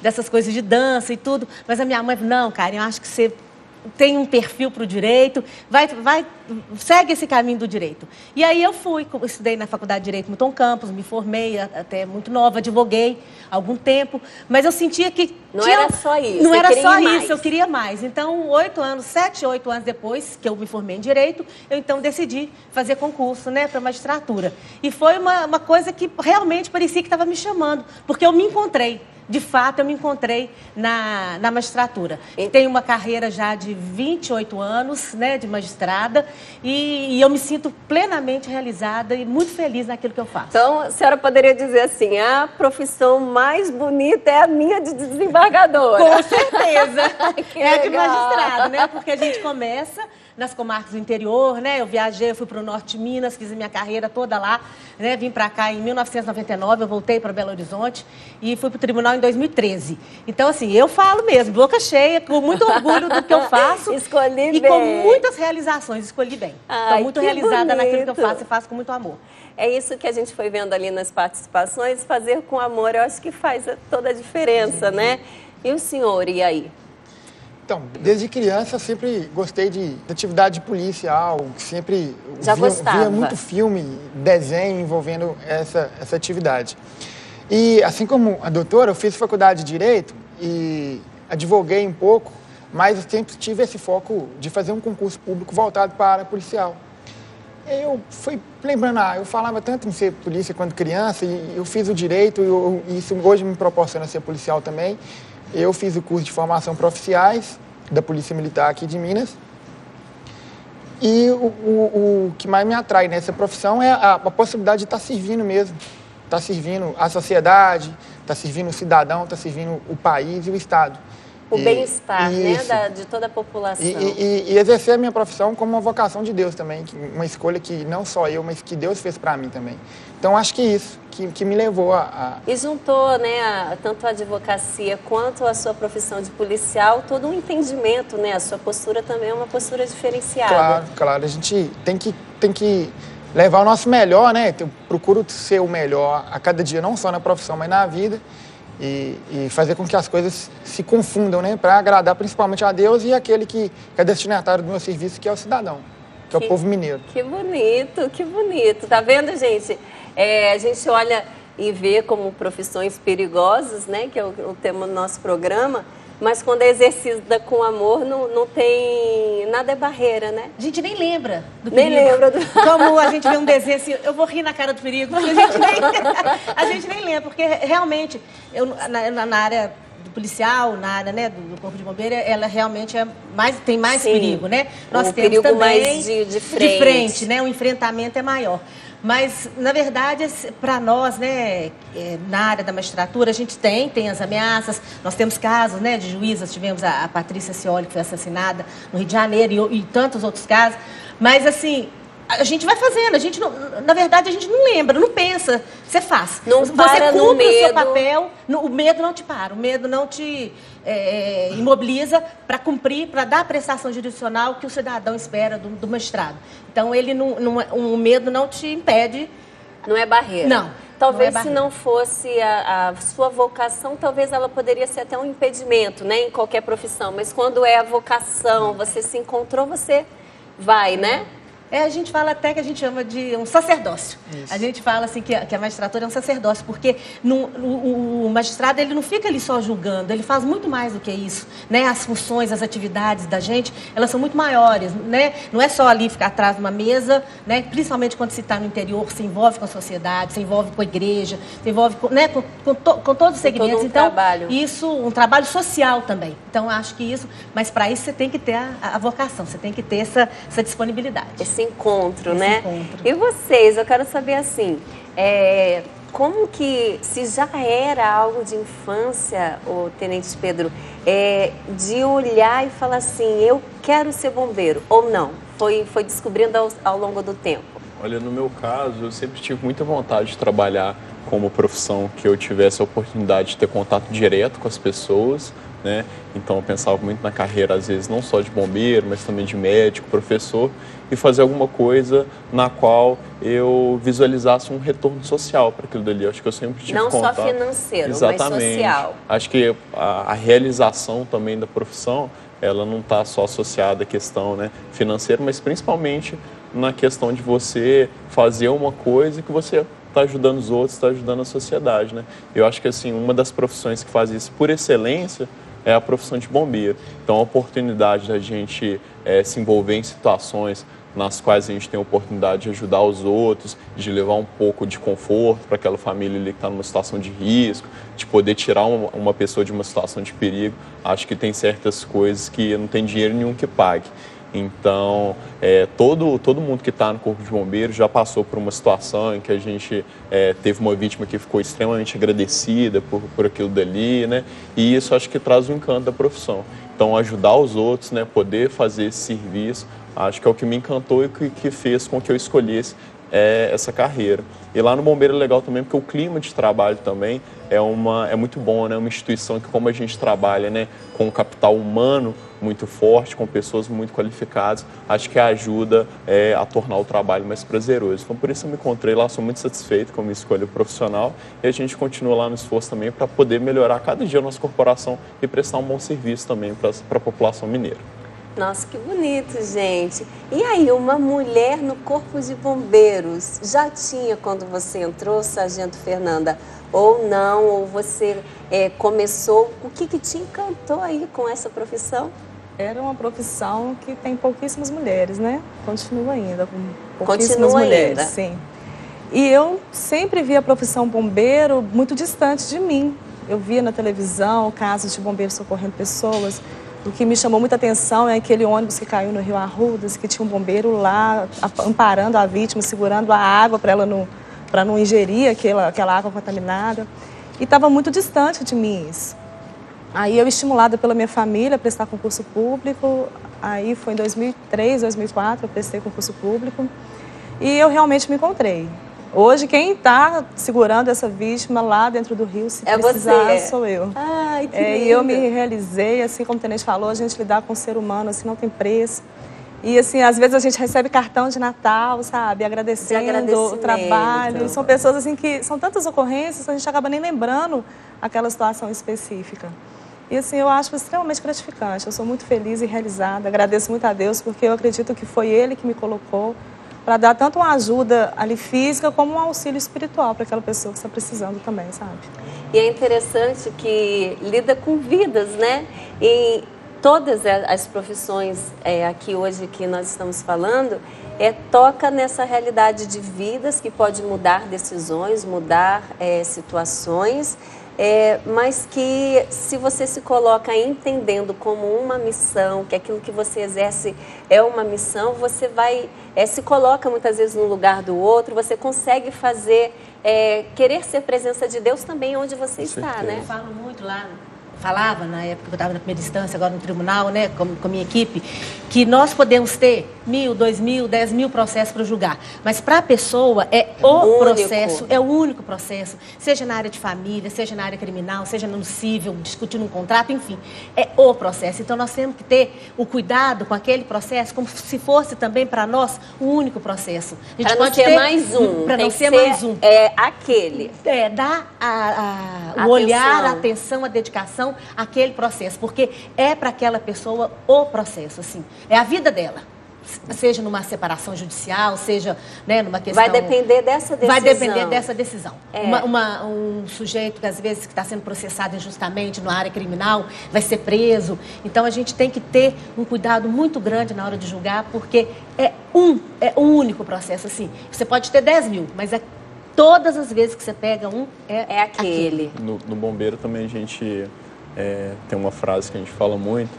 dessas coisas de dança e tudo, mas a minha mãe falou: não, Karen, eu acho que você tem um perfil para o direito, segue esse caminho do direito. E aí eu estudei na Faculdade de Direito Milton Campos, me formei até muito nova, advoguei há algum tempo, mas eu sentia que não era só isso. Não era só isso, eu queria mais. Então, 7, 8 anos depois que eu me formei em Direito, eu então decidi fazer concurso, né, para magistratura. E foi uma coisa que realmente parecia que estava me chamando, porque eu me encontrei. De fato, eu me encontrei na magistratura. Tenho uma carreira já de 28 anos, né, de magistrada, e eu me sinto plenamente realizada e muito feliz naquilo que eu faço. Então, a senhora poderia dizer assim, a profissão mais bonita é a minha de desembargadora. Com certeza. É a de legal. magistrado, né? Porque a gente começa nas comarcas do interior, né? Eu viajei, eu fui para o norte de Minas, fiz a minha carreira toda lá, né? Vim para cá em 1999, eu voltei para Belo Horizonte e fui para o tribunal em 2013. Então, assim, eu falo mesmo, boca cheia, com muito orgulho do que eu faço. Escolhi e bem. com muitas realizações, escolhi bem. Estou muito que realizada naquilo que eu bonito. faço e faço com muito amor. É isso que a gente foi vendo ali nas participações, fazer com amor, eu acho que faz toda a diferença, né? E o senhor, e aí? Então, desde criança eu sempre gostei de atividade policial, sempre Já gostava? via muito filme, desenho envolvendo essa atividade. E assim como a doutora, eu fiz faculdade de Direito e advoguei um pouco, mas eu sempre tive esse foco de fazer um concurso público voltado para a área policial. Eu fui lembrando, eu falava tanto em ser polícia quando criança, e eu fiz o Direito, e isso hoje me proporciona ser policial também. Eu fiz o curso de formação para oficiais da Polícia Militar aqui de Minas. E o que mais me atrai nessa profissão é a possibilidade de estar servindo mesmo. Estar servindo a sociedade, estar servindo o cidadão, estar servindo o país e o Estado. O bem-estar, né, de toda a população. E exercer a minha profissão como uma vocação de Deus também, uma escolha que não só eu, mas que Deus fez para mim também. Então, acho que isso que me levou a... E juntou, né, tanto a advocacia quanto a sua profissão de policial, todo um entendimento, né? A sua postura também é uma postura diferenciada. Claro, a gente tem que levar o nosso melhor, né? Eu procuro ser o melhor a cada dia, não só na profissão, mas na vida. E fazer com que as coisas se confundam, né? Para agradar principalmente a Deus e aquele que é destinatário do meu serviço, que é o cidadão, que é o povo mineiro. Que bonito, que bonito. Tá vendo, gente? A gente olha e vê como profissões perigosas, né? Que é o tema do nosso programa. Mas quando é exercida com amor, não tem... Nada é barreira, né? A gente nem lembra do Nem perigo. lembra do... Como a gente vê um desenho assim, eu vou rir na cara do perigo, porque a gente nem lembra, porque realmente, na área do policial, na área, né, do Corpo de Bombeiro, ela realmente tem mais Sim. perigo, né? Nós O temos perigo também mais de frente. né? O enfrentamento é maior. Mas, na verdade, para nós, né, na área da magistratura, a gente tem as ameaças. Nós temos casos, né, de juízas, tivemos a Patrícia Cioli, que foi assassinada no Rio de Janeiro, e tantos outros casos. Mas, assim, a gente vai fazendo, a gente não, na verdade, a gente não lembra, não pensa, você faz. Não para você no cumpre o seu medo. papel, o medo não te para, o medo não te imobiliza para cumprir, para dar a prestação jurisdicional que o cidadão espera do magistrado. Então, o medo não te impede. Não é barreira. Não. Talvez não é se não fosse a sua vocação, talvez ela poderia ser até um impedimento, né, em qualquer profissão. Mas quando é a vocação, você se encontrou, você vai, né? A gente fala até que a gente chama de um sacerdócio. Isso. A gente fala assim que a magistratura é um sacerdócio, porque o magistrado ele não fica ali só julgando, ele faz muito mais do que isso, né? As funções, as atividades da gente, elas são muito maiores, né? Não é só ali ficar atrás de uma mesa, né? Principalmente quando se está no interior, se envolve com a sociedade, se envolve com a igreja, se envolve com todos os segmentos. Todo um então, trabalho. Isso, um trabalho social também. Então, acho que isso, mas para isso você tem que ter a vocação, você tem que ter essa disponibilidade. Esse encontro, né? E vocês, eu quero saber assim, como que, se já era algo de infância, o Tenente Pedro, de olhar e falar assim, eu quero ser bombeiro, ou não? Foi descobrindo ao longo do tempo? Olha, no meu caso, eu sempre tive muita vontade de trabalhar como profissão que eu tivesse a oportunidade de ter contato direto com as pessoas, né? Então eu pensava muito na carreira, às vezes, não só de bombeiro, mas também de médico, professor, e fazer alguma coisa na qual eu visualizasse um retorno social para aquilo dali. Acho que eu sempre tive contato. Não só financeiro, exatamente, mas social. Acho que a realização também da profissão, ela não está só associada à questão, né, financeira, mas principalmente na questão de você fazer uma coisa que você está ajudando os outros, está ajudando a sociedade, né? Eu acho que assim, uma das profissões que faz isso por excelência é a profissão de bombeiro. Então, a oportunidade da gente se envolver em situações nas quais a gente tem a oportunidade de ajudar os outros, de levar um pouco de conforto para aquela família ali que está numa situação de risco, de poder tirar uma pessoa de uma situação de perigo. Acho que tem certas coisas que não tem dinheiro nenhum que pague. Então, todo mundo que está no Corpo de Bombeiros já passou por uma situação em que a gente teve uma vítima que ficou extremamente agradecida por aquilo dali, né? E isso acho que traz o encanto da profissão. Então, ajudar os outros, né? Poder fazer esse serviço, acho que é o que me encantou e que fez com que eu escolhesse essa carreira. E lá no Bombeiro é legal também porque o clima de trabalho também é muito bom, né? Uma instituição que, como a gente trabalha, né, com um capital humano muito forte, com pessoas muito qualificadas, acho que ajuda a tornar o trabalho mais prazeroso. Então, por isso eu me encontrei lá, sou muito satisfeito com a minha escolha profissional e a gente continua lá no esforço também para poder melhorar cada dia a nossa corporação e prestar um bom serviço também para a população mineira. Nossa, que bonito, gente. E aí, uma mulher no Corpo de Bombeiros, já tinha quando você entrou, Sargento Fernanda, ou não? Ou você começou? O que te encantou aí com essa profissão? Era uma profissão que tem pouquíssimas mulheres, né? Continua ainda com pouquíssimas mulheres, sim. E eu sempre vi a profissão bombeiro muito distante de mim. Eu via na televisão casos de bombeiros socorrendo pessoas. O que me chamou muita atenção é aquele ônibus que caiu no Rio Arrudas, que tinha um bombeiro lá amparando a vítima, segurando a água para não ingerir aquela água contaminada. E estava muito distante de mim isso. Aí eu, estimulada pela minha família a prestar concurso público, aí foi em 2003, 2004, eu prestei concurso público e eu realmente me encontrei. Hoje, quem está segurando essa vítima lá dentro do rio, se precisar, sou eu. Ai, que lindo. E eu me realizei, assim como o tenente falou, a gente lidar com o ser humano, assim, não tem preço. E, assim, às vezes a gente recebe cartão de Natal, sabe, agradecendo o trabalho. São pessoas, assim, que são tantas ocorrências, a gente acaba nem lembrando aquela situação específica. E, assim, eu acho extremamente gratificante. Eu sou muito feliz e realizada, agradeço muito a Deus, porque eu acredito que foi Ele que me colocou para dar tanto uma ajuda ali física como um auxílio espiritual para aquela pessoa que está precisando também, sabe? E é interessante que lida com vidas, né? E todas as profissões aqui hoje que nós estamos falando toca nessa realidade de vidas que pode mudar decisões, mudar situações, mas que se você se coloca entendendo como uma missão, que aquilo que você exerce é uma missão, você vai, se coloca muitas vezes no lugar do outro, você consegue fazer, querer ser presença de Deus também onde você está, né? Eu falo muito lá, falava na época que eu estava na primeira instância, agora no tribunal, né, com a minha equipe, que nós podemos ter 1.000, 2.000, 10.000 processos para julgar, mas para a pessoa o processo, é o único processo, seja na área de família, seja na área criminal, seja no civil, discutindo um contrato, enfim, é o processo. Então nós temos que ter o cuidado com aquele processo como se fosse também para nós o único processo. Para não ser mais um. Para não ser mais um. Aquele. Dar o olhar, a atenção, a dedicação àquele processo, porque é para aquela pessoa o processo, assim, é a vida dela. Seja numa separação judicial, seja, né, numa questão... Vai depender dessa decisão. Vai depender dessa decisão. Um sujeito que às vezes está sendo processado injustamente na área criminal vai ser preso. Então a gente tem que ter um cuidado muito grande na hora de julgar, porque é um único processo. Assim, você pode ter 10.000, mas todas as vezes que você pega é aquele. No bombeiro também a gente tem uma frase que a gente fala muito,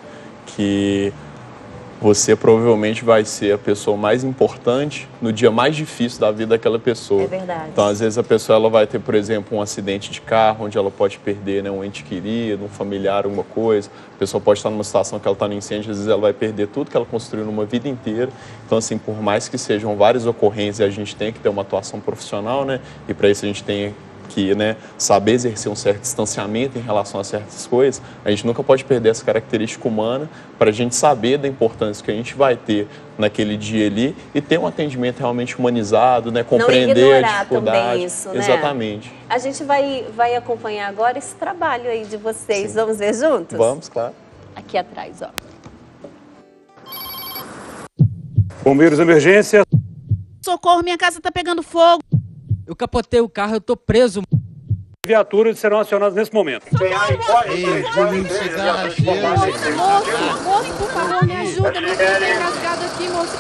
que você provavelmente vai ser a pessoa mais importante no dia mais difícil da vida daquela pessoa. É verdade. Então, às vezes, a pessoa ela vai ter, por exemplo, um acidente de carro, onde ela pode perder, né, um ente querido, um familiar, alguma coisa. A pessoa pode estar numa situação que ela está no incêndio, às vezes ela vai perder tudo que ela construiu numa vida inteira. Então, assim, por mais que sejam várias ocorrências, a gente tem que ter uma atuação profissional, né? E para isso a gente tem que, né, saber exercer um certo distanciamento em relação a certas coisas. A gente nunca pode perder essa característica humana para a gente saber da importância que a gente vai ter naquele dia ali e ter um atendimento realmente humanizado, né, compreender a dificuldade. Também isso, né? Exatamente. A gente vai acompanhar agora esse trabalho aí de vocês. Sim. Vamos ver juntos? Vamos, claro. Aqui atrás, ó. Bombeiros, emergência. Socorro, minha casa tá pegando fogo. Eu capotei o carro, eu tô preso. Viaturas serão acionadas nesse momento. Moço, por favor, me ajuda. Meu filho tá engasgado aqui, moço.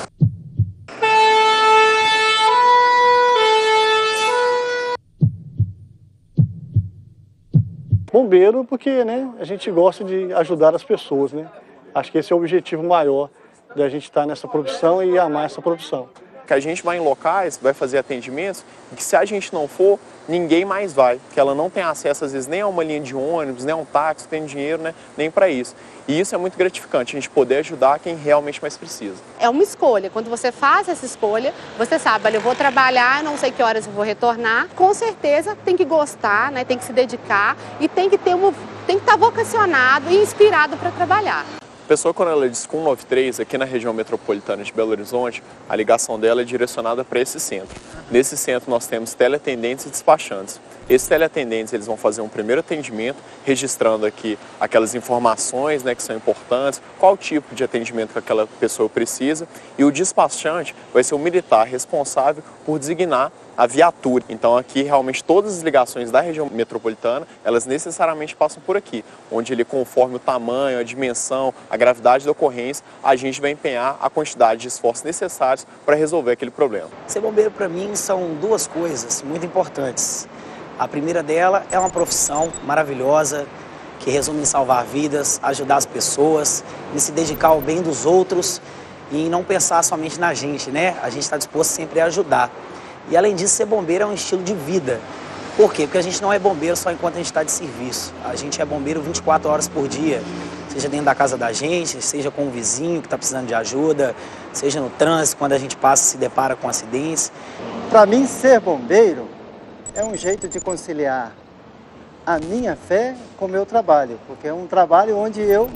Bombeiro, porque, né, a gente gosta de ajudar as pessoas, né? Acho que esse é o objetivo maior da gente estar nessa profissão e amar essa profissão. Que a gente vai em locais, vai fazer atendimentos, que se a gente não for, ninguém mais vai. Que ela não tem acesso, às vezes, nem a uma linha de ônibus, nem a um táxi, não tem dinheiro, né, nem para isso. E isso é muito gratificante, a gente poder ajudar quem realmente mais precisa. É uma escolha. Quando você faz essa escolha, você sabe, olha, eu vou trabalhar, não sei que horas eu vou retornar. Com certeza tem que gostar, né, tem que se dedicar e tem que estar vocacionado e inspirado para trabalhar. A pessoa, quando ela diz 193, aqui na região metropolitana de Belo Horizonte, a ligação dela é direcionada para esse centro. Nesse centro nós temos teleatendentes e despachantes. Esses teleatendentes, eles vão fazer um primeiro atendimento, registrando aqui aquelas informações, né, que são importantes, qual tipo de atendimento que aquela pessoa precisa, e o despachante vai ser o militar responsável por designar a viatura. Então aqui realmente todas as ligações da região metropolitana, elas necessariamente passam por aqui, onde ele, conforme o tamanho, a dimensão, a gravidade da ocorrência, a gente vai empenhar a quantidade de esforços necessários para resolver aquele problema. Ser bombeiro para mim são duas coisas muito importantes. A primeira dela é uma profissão maravilhosa, que resume em salvar vidas, ajudar as pessoas, em se dedicar ao bem dos outros e em não pensar somente na gente, né? A gente está disposto sempre a ajudar. E além disso, ser bombeiro é um estilo de vida. Por quê? Porque a gente não é bombeiro só enquanto a gente está de serviço. A gente é bombeiro 24 horas por dia, seja dentro da casa da gente, seja com um vizinho que está precisando de ajuda, seja no trânsito, quando a gente passa e se depara com acidentes. Para mim, ser bombeiro é um jeito de conciliar a minha fé com o meu trabalho, porque é um trabalho onde eu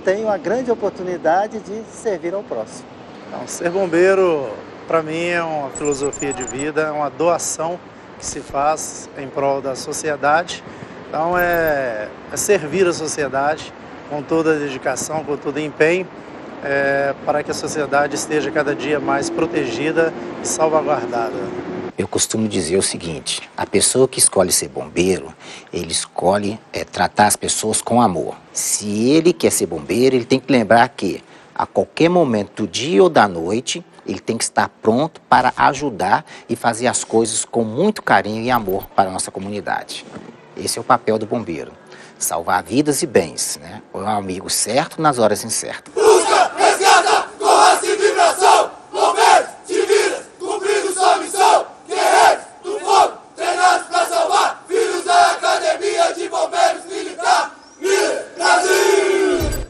tenho a grande oportunidade de servir ao próximo. Então, ser bombeiro, para mim, é uma filosofia de vida, é uma doação que se faz em prol da sociedade. Então, é servir a sociedade com toda a dedicação, com todo o empenho, para que a sociedade esteja cada dia mais protegida e salvaguardada. Eu costumo dizer o seguinte, a pessoa que escolhe ser bombeiro, ele escolhe tratar as pessoas com amor. Se ele quer ser bombeiro, ele tem que lembrar que a qualquer momento do dia ou da noite, ele tem que estar pronto para ajudar e fazer as coisas com muito carinho e amor para a nossa comunidade. Esse é o papel do bombeiro, salvar vidas e bens, né? É um amigo certo nas horas incertas. Busca, resgata, com raça e vibração, bombeiros, civis, cumprindo sua missão, guerreiros do fogo, treinados para salvar, filhos da Academia de Bombeiros Militar, Brasil!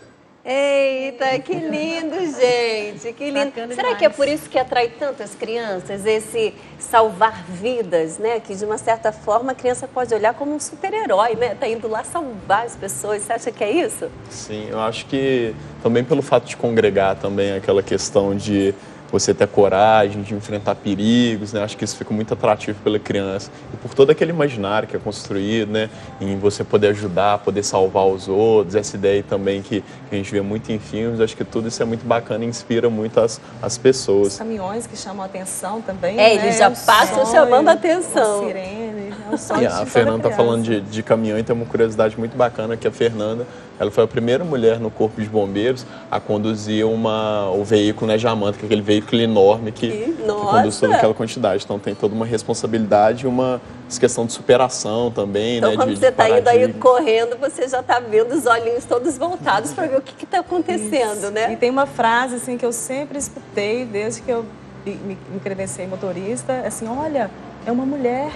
Eita, que lindo, gente, que lindo. Bacana Será demais. que é por isso que atrai tantas crianças, esse salvar vidas, né? Que de uma certa forma a criança pode olhar como um super-herói, né? Tá indo lá salvar as pessoas, você acha que é isso? Sim, eu acho que também pelo fato de congregar também aquela questão de você ter coragem de enfrentar perigos, né? Acho que isso fica muito atrativo pela criança. E por todo aquele imaginário que é construído, né? Em você poder ajudar, poder salvar os outros, essa ideia também que a gente vê muito em filmes, acho que tudo isso é muito bacana e inspira muito as pessoas. Os caminhões que chamam a atenção também, É, eles já passam chamando a atenção. Uma sirene, é um sonho E de a toda Fernanda está criança. falando de caminhão e tem uma curiosidade muito bacana que a Fernanda, ela foi a primeira mulher no Corpo de Bombeiros a conduzir o veículo, né, Jamanta, que é aquele veículo enorme que conduz toda aquela quantidade. Então tem toda uma responsabilidade e uma questão de superação também, Então, né? quando você está indo aí correndo, você já está vendo os olhinhos todos voltados para ver o que está acontecendo, Isso. né? E tem uma frase assim que eu sempre escutei desde que eu me credenciei motorista, assim, olha, é uma mulher.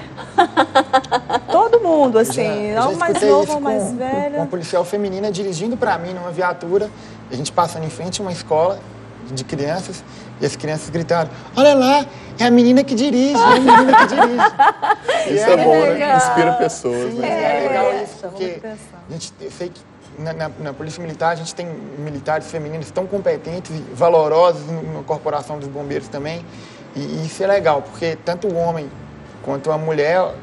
Todo mundo, assim, Já ou mais escutei novo isso ou mais com velho. uma policial feminina dirigindo para mim numa viatura, a gente passando em frente a uma escola de crianças, e as crianças gritaram, olha lá, é a menina que dirige, é a menina que dirige. Isso é bom, né? Inspira pessoas, Sim, né? é legal isso, porque eu sei que na Polícia Militar a gente tem militares femininas tão competentes e valorosas na corporação dos bombeiros também, e isso é legal, porque tanto o homem quanto a mulher,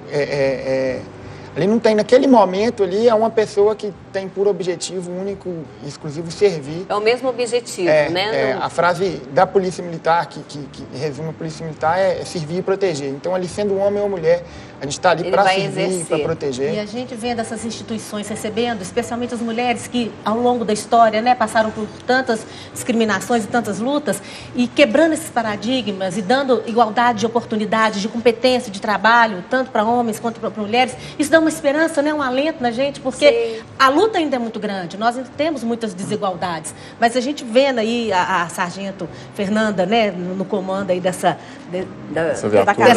ali não tem, naquele momento ali, é uma pessoa que tem por objetivo único e exclusivo servir. É o mesmo objetivo, né? A frase da Polícia Militar, que resume a Polícia Militar, é servir e proteger. Então, ali sendo homem ou mulher, gente está ali para servir, para proteger. E a gente vendo essas instituições recebendo, especialmente as mulheres que ao longo da história, né, passaram por tantas discriminações e tantas lutas, e quebrando esses paradigmas e dando igualdade de oportunidade, de competência, de trabalho, tanto para homens quanto para mulheres, isso dá uma esperança, né, um alento na gente, porque a luta ainda é muito grande, nós ainda temos muitas desigualdades, mas a gente vendo aí a sargento Fernanda, né, no comando aí dessa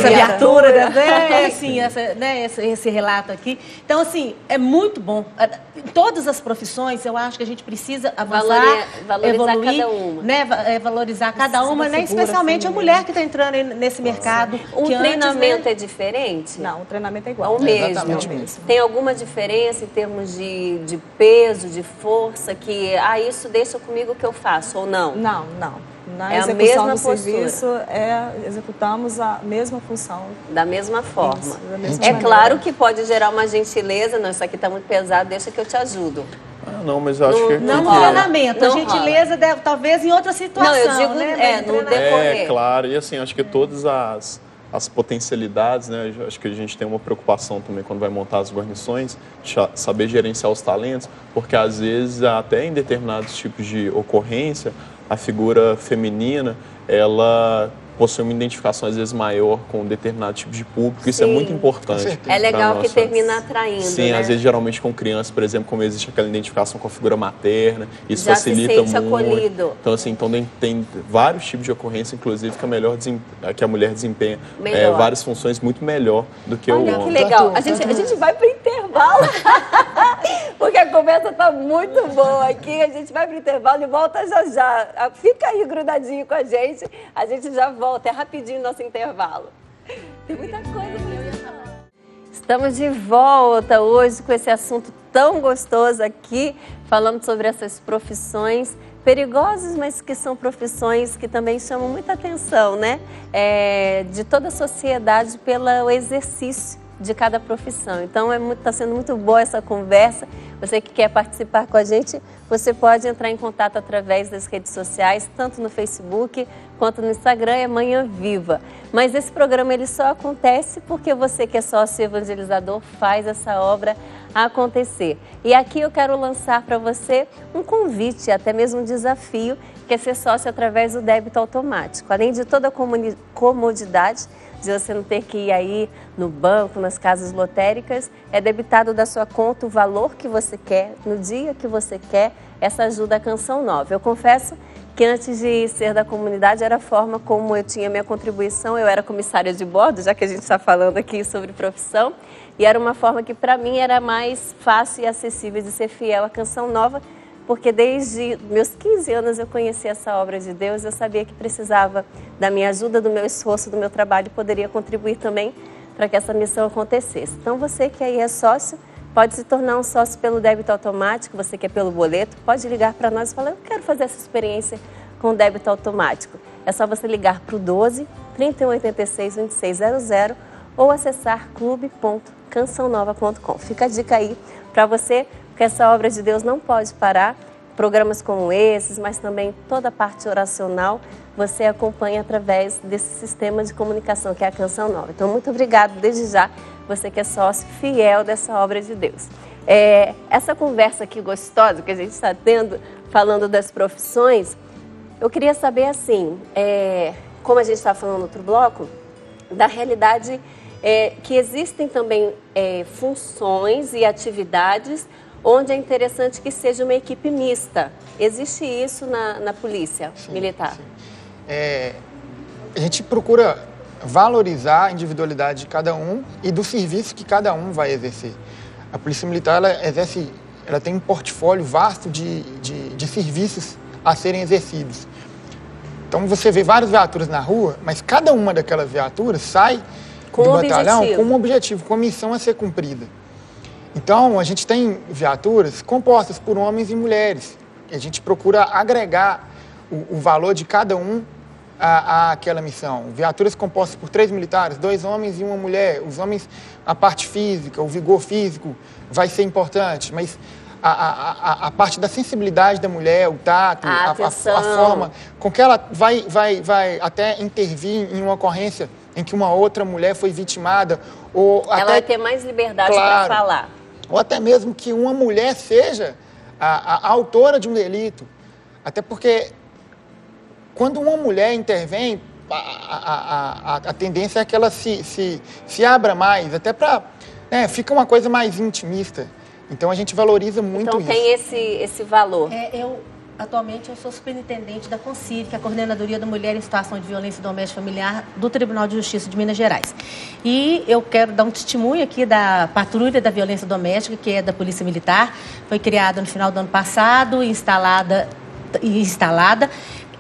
viatura, né, assim, esse relato aqui. Então, assim, é muito bom. Em todas as profissões, eu acho que a gente precisa avançar, valorizar evoluir, cada uma. Né, valorizar cada uma, né, especialmente a mulher que está entrando nesse mercado. O treinamento é diferente? Não, o treinamento é igual. É o mesmo. Tem alguma diferença em termos de peso, de força, que isso deixa comigo que eu faço, ou não? Não, não. Na é execução a mesma do serviço, executamos a mesma função. Da mesma forma. Isso, da mesma é maneira. Claro que pode gerar uma gentileza, não, isso aqui está muito pesado, deixa que eu te ajudo. Não, mas eu acho que... Não no treinamento, a gentileza deve, talvez em outra situação. Não, eu digo né, no decorrer. É, claro, e assim, acho que todas as potencialidades, né? Acho que a gente tem uma preocupação também quando vai montar as guarnições, de saber gerenciar os talentos, porque às vezes, até em determinados tipos de ocorrência, a figura feminina, ela possui uma identificação às vezes maior com um determinado tipo de público, isso é muito importante. É legal que termina atraindo, Sim, né? às vezes geralmente com crianças, por exemplo, como existe aquela identificação com a figura materna, isso já facilita se sente muito. Acolhido. Então, assim, tem vários tipos de ocorrência, inclusive, que a mulher desempenha várias funções muito melhor do que o homem. Olha que legal. A gente vai para o intervalo, porque a conversa está muito boa aqui. A gente vai para o intervalo e volta já. Fica aí grudadinho com a gente já volta. É rapidinho nosso intervalo. Tem muita coisa pra eu falar. Estamos de volta hoje com esse assunto tão gostoso aqui, falando sobre essas profissões perigosas, mas que são profissões que também chamam muita atenção, né? De toda a sociedade pelo exercício de cada profissão. Então, está sendo muito boa essa conversa. Você que quer participar com a gente, você pode entrar em contato através das redes sociais, tanto no Facebook quanto no Instagram, é Manhã Viva. Mas esse programa ele só acontece porque você que é sócio evangelizador faz essa obra acontecer. E aqui eu quero lançar para você um convite, até mesmo um desafio, que é ser sócio através do débito automático. Além de toda a comodidade de você não ter que ir aí no banco, nas casas lotéricas, é debitado da sua conta o valor que você quer, no dia que você quer, essa ajuda à Canção Nova. Eu confesso que antes de ser da comunidade era a forma como eu tinha minha contribuição, eu era comissária de bordo, já que a gente está falando aqui sobre profissão, e era uma forma que para mim era mais fácil e acessível de ser fiel à Canção Nova, porque desde meus 15 anos eu conheci essa obra de Deus, eu sabia que precisava da minha ajuda, do meu esforço, do meu trabalho, e poderia contribuir também para que essa missão acontecesse. Então você que aí é sócio, pode se tornar um sócio pelo débito automático, você que é pelo boleto, pode ligar para nós e falar, eu quero fazer essa experiência com débito automático. É só você ligar para o 12 3186 2600 ou acessar clube.cançãonova.com. Fica a dica aí para você, porque essa obra de Deus não pode parar. Programas como esses, mas também toda a parte oracional, você acompanha através desse sistema de comunicação que é a Canção Nova. Então, muito obrigado desde já, você que é sócio fiel dessa obra de Deus. Essa conversa aqui gostosa que a gente está tendo, falando das profissões, eu queria saber assim, como a gente está falando no outro bloco, da realidade que existem também funções e atividades onde é interessante que seja uma equipe mista. Existe isso na polícia militar? Sim. A gente procura valorizar a individualidade de cada um e do serviço que cada um vai exercer. A Polícia Militar ela tem um portfólio vasto de serviços a serem exercidos. Então você vê várias viaturas na rua, mas cada uma daquelas viaturas sai do batalhão com um objetivo, com uma missão a ser cumprida. Então a gente tem viaturas compostas por homens e mulheres. E a gente procura agregar o valor de cada um àquela missão. Viaturas compostas por 3 militares, 2 homens e 1 mulher. Os homens, a parte física, o vigor físico vai ser importante, mas a parte da sensibilidade da mulher, o tato, a forma com que ela vai até intervir em uma ocorrência em que uma outra mulher foi vitimada, ou ela até, vai ter mais liberdade claro, para falar. Ou até mesmo que uma mulher seja a autora de um delito. Até porque, quando uma mulher intervém, a tendência é que ela se abra mais, até para... fica uma coisa mais intimista. Então, a gente valoriza muito isso. Então, tem esse valor. Atualmente, eu sou superintendente da CONCIV, que é a Coordenadoria da Mulher em Situação de Violência Doméstica Familiar do Tribunal de Justiça de Minas Gerais. E eu quero dar um testemunho aqui da Patrulha da Violência Doméstica, que é da Polícia Militar. Foi criada no final do ano passado e instalada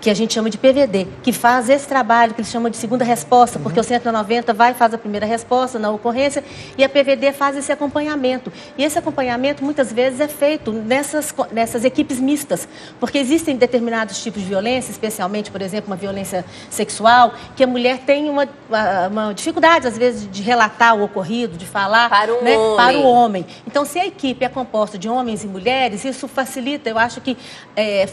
que a gente chama de PVD, que faz esse trabalho que eles chamam de segunda resposta, porque o 190 vai e faz a primeira resposta na ocorrência e a PVD faz esse acompanhamento. E esse acompanhamento, muitas vezes, é feito nessas equipes mistas, porque existem determinados tipos de violência, especialmente, por exemplo, uma violência sexual, que a mulher tem uma dificuldade, às vezes, de relatar o ocorrido, de falar para o homem. Então, se a equipe é composta de homens e mulheres, isso facilita, eu acho que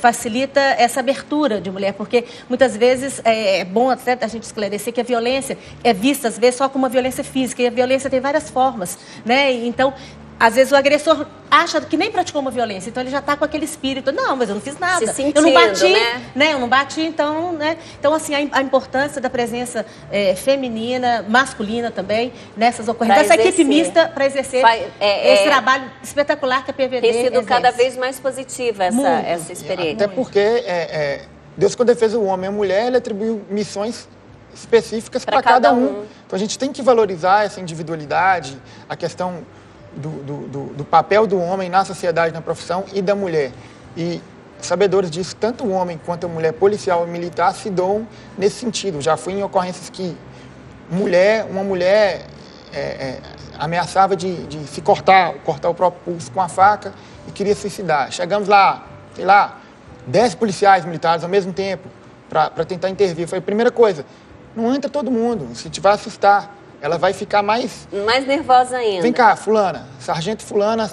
facilita essa abertura de mulher, porque muitas vezes é bom até a gente esclarecer que a violência é vista, às vezes, só como uma violência física, e a violência tem várias formas, né? Então, às vezes o agressor acha que nem praticou uma violência, então ele já está com aquele espírito, não, mas eu não fiz nada, se sentindo, eu não bati, né? Eu não bati, então, né? Então, assim, a importância da presença feminina, masculina também, nessas ocorrências, essa equipe mista para exercer esse trabalho espetacular que a PVD tem sido exerce. cada vez mais positiva essa experiência. Até porque Deus, quando ele fez o homem e a mulher, ele atribuiu missões específicas para cada um. Então, a gente tem que valorizar essa individualidade, a questão do papel do homem na sociedade, na profissão, e da mulher. E, sabedores disso, tanto o homem quanto a mulher policial e militar se doam nesse sentido. Já fui em ocorrências que uma mulher ameaçava de se cortar o próprio pulso com a faca e queria suicidar. Chegamos lá, 10 policiais militares ao mesmo tempo para tentar intervir. Foi a primeira coisa, não entra todo mundo, se te vai assustar, ela vai ficar mais nervosa ainda. Vem cá, fulana, sargento fulana,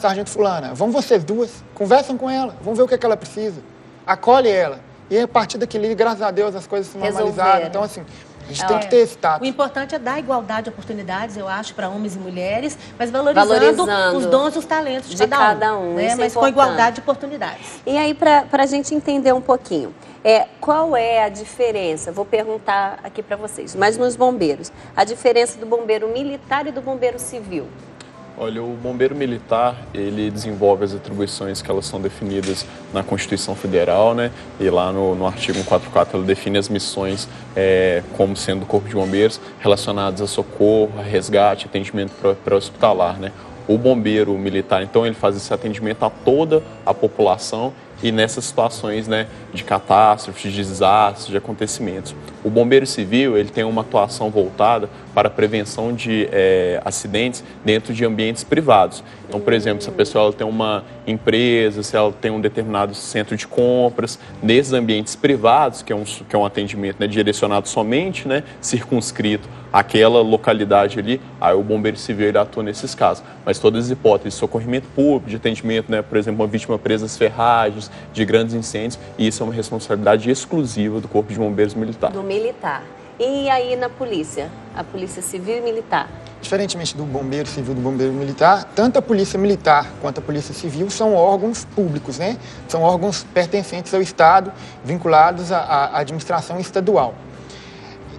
vão vocês duas, conversam com ela, vamos ver o que ela precisa, acolhe ela. E a partir daquele, graças a Deus, as coisas se normalizaram. Então, assim, a gente tem que ter esse tato. O importante é dar igualdade de oportunidades, eu acho, para homens e mulheres, mas valorizando os dons e os talentos de cada um. Né? Mas com igualdade de oportunidades. E aí, para a gente entender um pouquinho, qual é a diferença? Vou perguntar aqui para vocês, mas nos bombeiros, a diferença do bombeiro militar e do bombeiro civil? Olha, o bombeiro militar, ele desenvolve as atribuições que elas são definidas na Constituição Federal, né? E lá no artigo 144, ele define as missões como sendo do Corpo de Bombeiros relacionadas a socorro, a resgate, atendimento pré-hospitalar, né? O bombeiro militar, então, ele faz esse atendimento a toda a população e nessas situações, né, de catástrofes, de desastres, de acontecimentos. O bombeiro civil, ele tem uma atuação voltada para a prevenção de acidentes dentro de ambientes privados. Então, por exemplo, se a pessoa ela tem uma empresa, se ela tem um determinado centro de compras, nesses ambientes privados, que é um atendimento, né, direcionado somente, né, circunscrito àquela localidade ali, aí o bombeiro civil ele atua nesses casos. Mas todas as hipóteses de socorrimento público, de atendimento, né, por exemplo, uma vítima presa às ferragens, de grandes incêndios, e isso é uma responsabilidade exclusiva do Corpo de Bombeiros Militar. Do militar. E aí na polícia? A polícia civil e militar? Diferentemente do bombeiro civil e do bombeiro militar, tanto a polícia militar quanto a polícia civil são órgãos públicos, né? São órgãos pertencentes ao Estado, vinculados à administração estadual.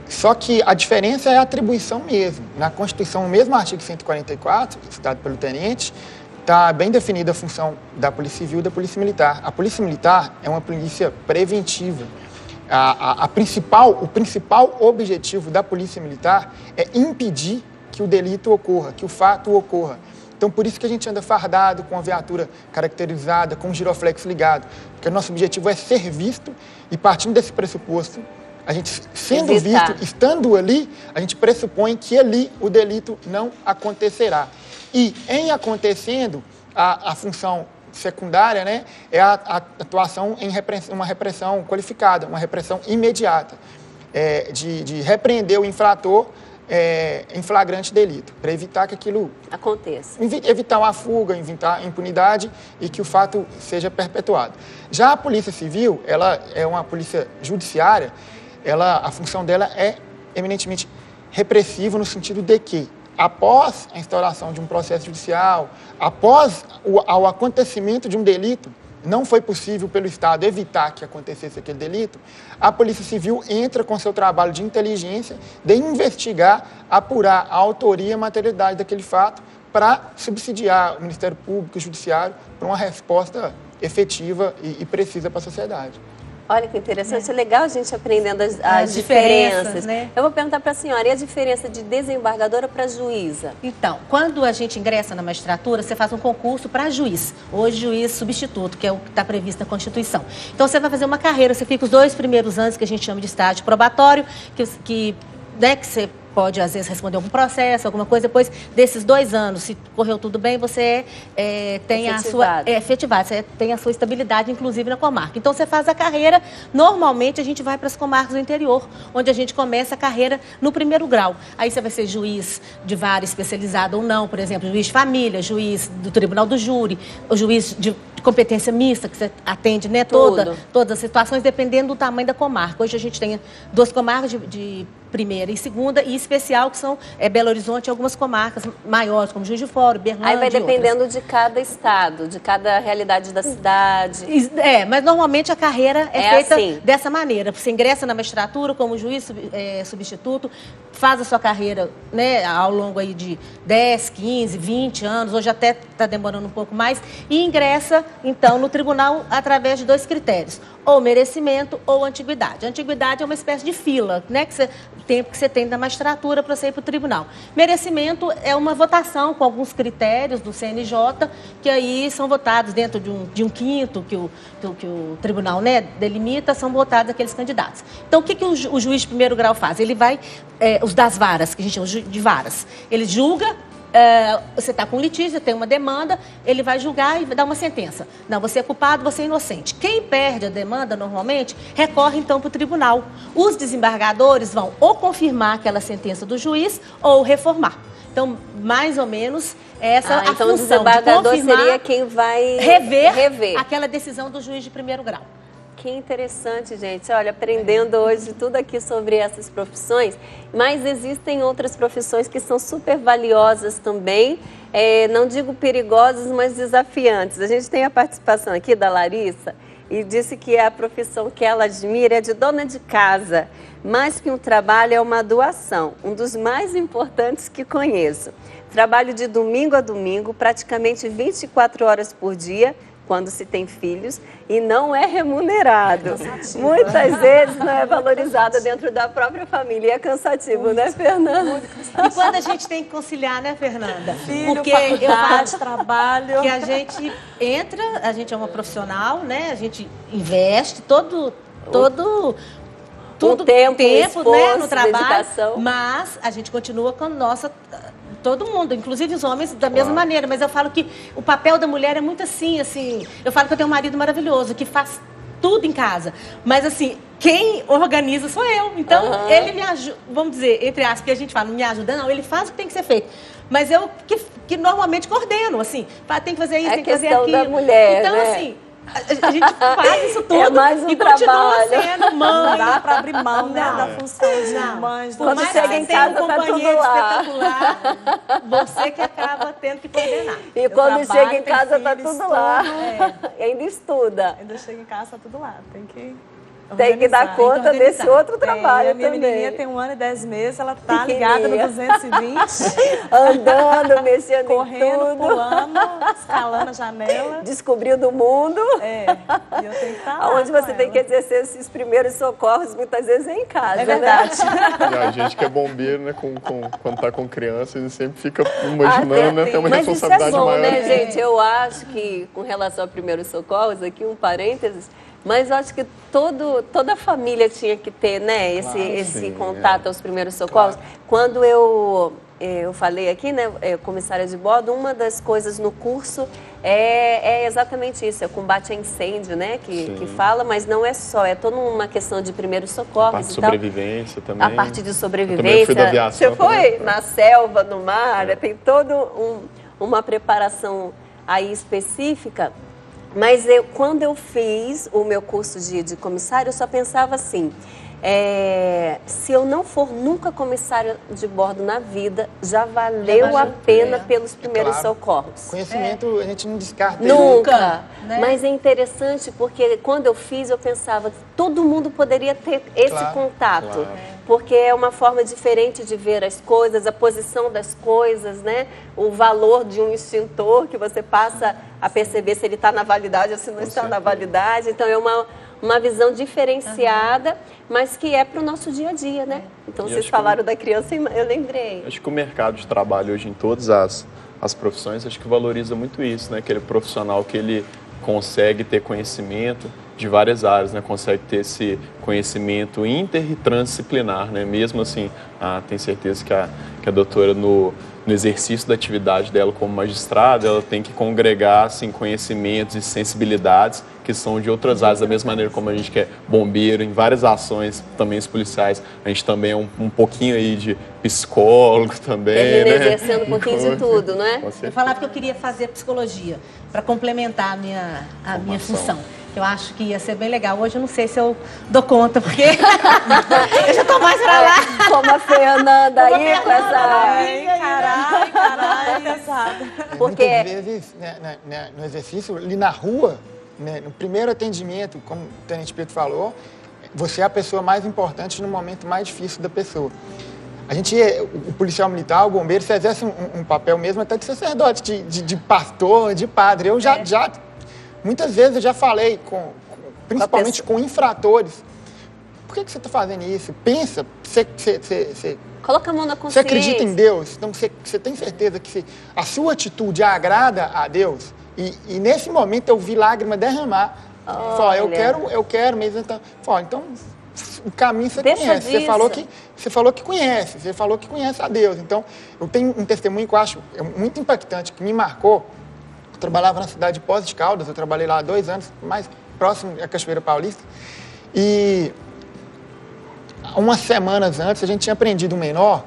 Só que a diferença é a atribuição mesmo. Na Constituição, o mesmo artigo 144, citado pelo tenente, está bem definida a função da Polícia Civil e da Polícia Militar. A Polícia Militar é uma polícia preventiva. O principal objetivo da Polícia Militar é impedir que o delito ocorra, que o fato ocorra. Então, por isso que a gente anda fardado, com a viatura caracterizada, com o giroflex ligado, porque o nosso objetivo é ser visto e, partindo desse pressuposto, a gente sendo visto, estando ali, a gente pressupõe que ali o delito não acontecerá. E, em acontecendo, a função secundária, né, é a atuação em uma repressão qualificada, uma repressão imediata, de repreender o infrator em flagrante delito, para evitar que aquilo aconteça. Evitar uma fuga, evitar impunidade e que o fato seja perpetuado. Já a Polícia Civil, ela é uma polícia judiciária, a função dela é eminentemente repressivo no sentido de que, após a instauração de um processo judicial, após o acontecimento de um delito, não foi possível pelo Estado evitar que acontecesse aquele delito, a Polícia Civil entra com seu trabalho de inteligência, de investigar, apurar a autoria e a materialidade daquele fato para subsidiar o Ministério Público e o Judiciário para uma resposta efetiva e precisa para a sociedade. Olha que interessante, é legal a gente aprendendo as diferenças. Né? Eu vou perguntar para a senhora, e a diferença de desembargadora para juíza? Então, quando a gente ingressa na magistratura, você faz um concurso para juiz. Hoje, juiz substituto, que é o que está previsto na Constituição. Então, você vai fazer uma carreira, você fica os 2 primeiros anos, que a gente chama de estágio probatório, que você pode, às vezes, responder algum processo, alguma coisa. Depois desses 2 anos, se correu tudo bem, você tem a sua... efetivado. Você tem a sua estabilidade, inclusive, na comarca. Então, você faz a carreira. Normalmente, a gente vai para as comarcas do interior, onde a gente começa a carreira no 1º grau. Aí, você vai ser juiz de vara especializada ou não. Por exemplo, juiz de família, juiz do Tribunal do Júri, o juiz de competência mista, que você atende, né, todas as situações, dependendo do tamanho da comarca. Hoje, a gente tem 2 comarcas de primeira e segunda, e especial, que são Belo Horizonte e algumas comarcas maiores, como Juiz de Fora, Berlândia. Aí vai dependendo de cada estado, de cada realidade da cidade. Mas normalmente a carreira é feita assim. dessa maneira. Você ingressa na magistratura como juiz substituto, faz a sua carreira, né, ao longo aí de 10, 15, 20 anos, hoje até está demorando um pouco mais, e ingressa, então, no tribunal através de 2 critérios, ou merecimento ou antiguidade. A antiguidade é uma espécie de fila, né, o tempo que você tem da magistratura para você ir para o tribunal. Merecimento é uma votação com alguns critérios do CNJ, que aí são votados dentro de um quinto que o tribunal, né, delimita, são votados aqueles candidatos. Então, o que o juiz de 1º grau faz? Ele vai, os das varas, que a gente chama de varas, ele julga. Você está com litígio, tem uma demanda, ele vai julgar e dar uma sentença. Não, você é culpado, você é inocente. Quem perde a demanda, normalmente, recorre, então, para o tribunal. Os desembargadores vão ou confirmar aquela sentença do juiz ou reformar. Então, mais ou menos, essa a então função o desembargador de confirmar, seria quem vai rever aquela decisão do juiz de 1º grau. Que interessante, gente. Olha, aprendendo hoje tudo aqui sobre essas profissões, mas existem outras profissões que são super valiosas também, não digo perigosas, mas desafiantes. A gente tem a participação aqui da Larissa e disse que a profissão que ela admira é de dona de casa, mais que um trabalho é uma doação, um dos mais importantes que conheço. Trabalho de domingo a domingo, praticamente 24 horas por dia, quando se tem filhos, e não é remunerado. Muitas vezes não é valorizado dentro da própria família. E é cansativo, né, Fernanda? E quando a gente tem que conciliar, né, Fernanda? Filho, porque faculdade, trabalho. Que a gente entra, a gente é uma profissional, né? A gente investe tudo tempo, esforço, né, no trabalho, dedicação. Mas a gente continua com a nossa... Todo mundo, inclusive os homens, da mesma maneira. Mas eu falo que o papel da mulher é muito assim. Eu falo que eu tenho um marido maravilhoso, que faz tudo em casa. Mas, assim, quem organiza sou eu. Então, ele me ajuda, vamos dizer, entre aspas, que a gente fala, não me ajuda, não. Ele faz o que tem que ser feito. Mas eu que normalmente coordeno, assim. Tem que fazer isso, tem que fazer aquilo. É questão da mulher, então, né? assim... A gente faz isso tudo mais um e trabalho. Continua sendo mãe. Não dá para abrir mão, né, da função de mães. Quando chega em casa, tá tudo lá. Espetacular, você que acaba tendo que coordenar. E quando chega em casa, tá tudo lá. E ainda estuda. Ainda chega em casa, tá tudo lá. Tem que dar conta desse outro trabalho a minha também. menininha tem 1 ano e 10 meses, ela tá ligada no 220. Andando, mexendo correndo, em tudo. pulando, escalando a janela. Descobrindo o mundo. E eu tenho que estar lá. Onde você tem que exercer esses primeiros socorros, muitas vezes é em casa. É verdade. Né? A gente que é bombeiro, né, quando tá com crianças, sempre fica imaginando, né, tem uma responsabilidade isso é bom, maior. Né, gente? Eu acho que, com relação a primeiros socorros, aqui um parênteses, mas eu acho que toda família tinha que ter, né, esse contato aos primeiros socorros. Claro. Quando eu falei aqui, né, comissária de bordo, uma das coisas no curso é exatamente isso, é o combate a incêndio, né, que fala, mas não é só, é toda uma questão de primeiros socorros. A parte de sobrevivência também. A parte de sobrevivência. Eu também fui da aviação. Você foi na selva, no mar, tem toda uma preparação aí específica. Mas quando eu fiz o meu curso de comissário, eu só pensava assim, se eu não for nunca comissária de bordo na vida, já valeu a pena pelos primeiros socorros. Conhecimento a gente não descarta. Nunca. Né? Mas é interessante porque quando eu fiz, eu pensava que todo mundo poderia ter esse contato. Porque é uma forma diferente de ver as coisas, a posição das coisas, né? O valor de um extintor que você passa a perceber se ele está na validade ou se não está na validade. Então é uma visão diferenciada, mas que é para o nosso dia a dia, né? Então, vocês falaram da criança, eu lembrei. Acho que o mercado de trabalho hoje em todas as profissões, acho que valoriza muito isso, né? Aquele profissional que ele consegue ter conhecimento de várias áreas, né? Consegue ter esse conhecimento inter e transdisciplinar, né? Mesmo assim, tenho certeza que a doutora, no exercício da atividade dela como magistrada, ela tem que congregar assim, conhecimentos e sensibilidades que são de outras áreas, da mesma maneira como a gente que é bombeiro, em várias ações, também os policiais, a gente também é um pouquinho aí de psicólogo também, né? Exercendo um pouquinho de tudo, não é? Eu falava que eu queria fazer psicologia, para complementar a minha função. Eu acho que ia ser bem legal. Hoje eu não sei se eu dou conta, porque eu já estou mais pra lá. Como a Fernanda aí, com essa... Caralho. Porque muitas vezes, no exercício, ali na rua, né, no primeiro atendimento, como o Tenente Pedro falou, você é a pessoa mais importante no momento mais difícil da pessoa. O policial militar, o bombeiro, você exerce um papel mesmo até de sacerdote, de pastor, de padre. Eu muitas vezes eu já falei, principalmente com infratores, por que você está fazendo isso? Pensa, você coloca a mão na consciência. Você acredita em Deus? Então você tem certeza que a sua atitude agrada a Deus? E nesse momento eu vi lágrima derramar. Falei, eu quero mesmo. Então o caminho você conhece. Você falou que conhece. Você falou que conhece a Deus. Então eu tenho um testemunho que eu acho muito impactante, que me marcou. Eu trabalhava na cidade de Poços de Caldas. Eu trabalhei lá há 2 anos, mais próximo da Cachoeira Paulista. E umas semanas antes a gente tinha prendido um menor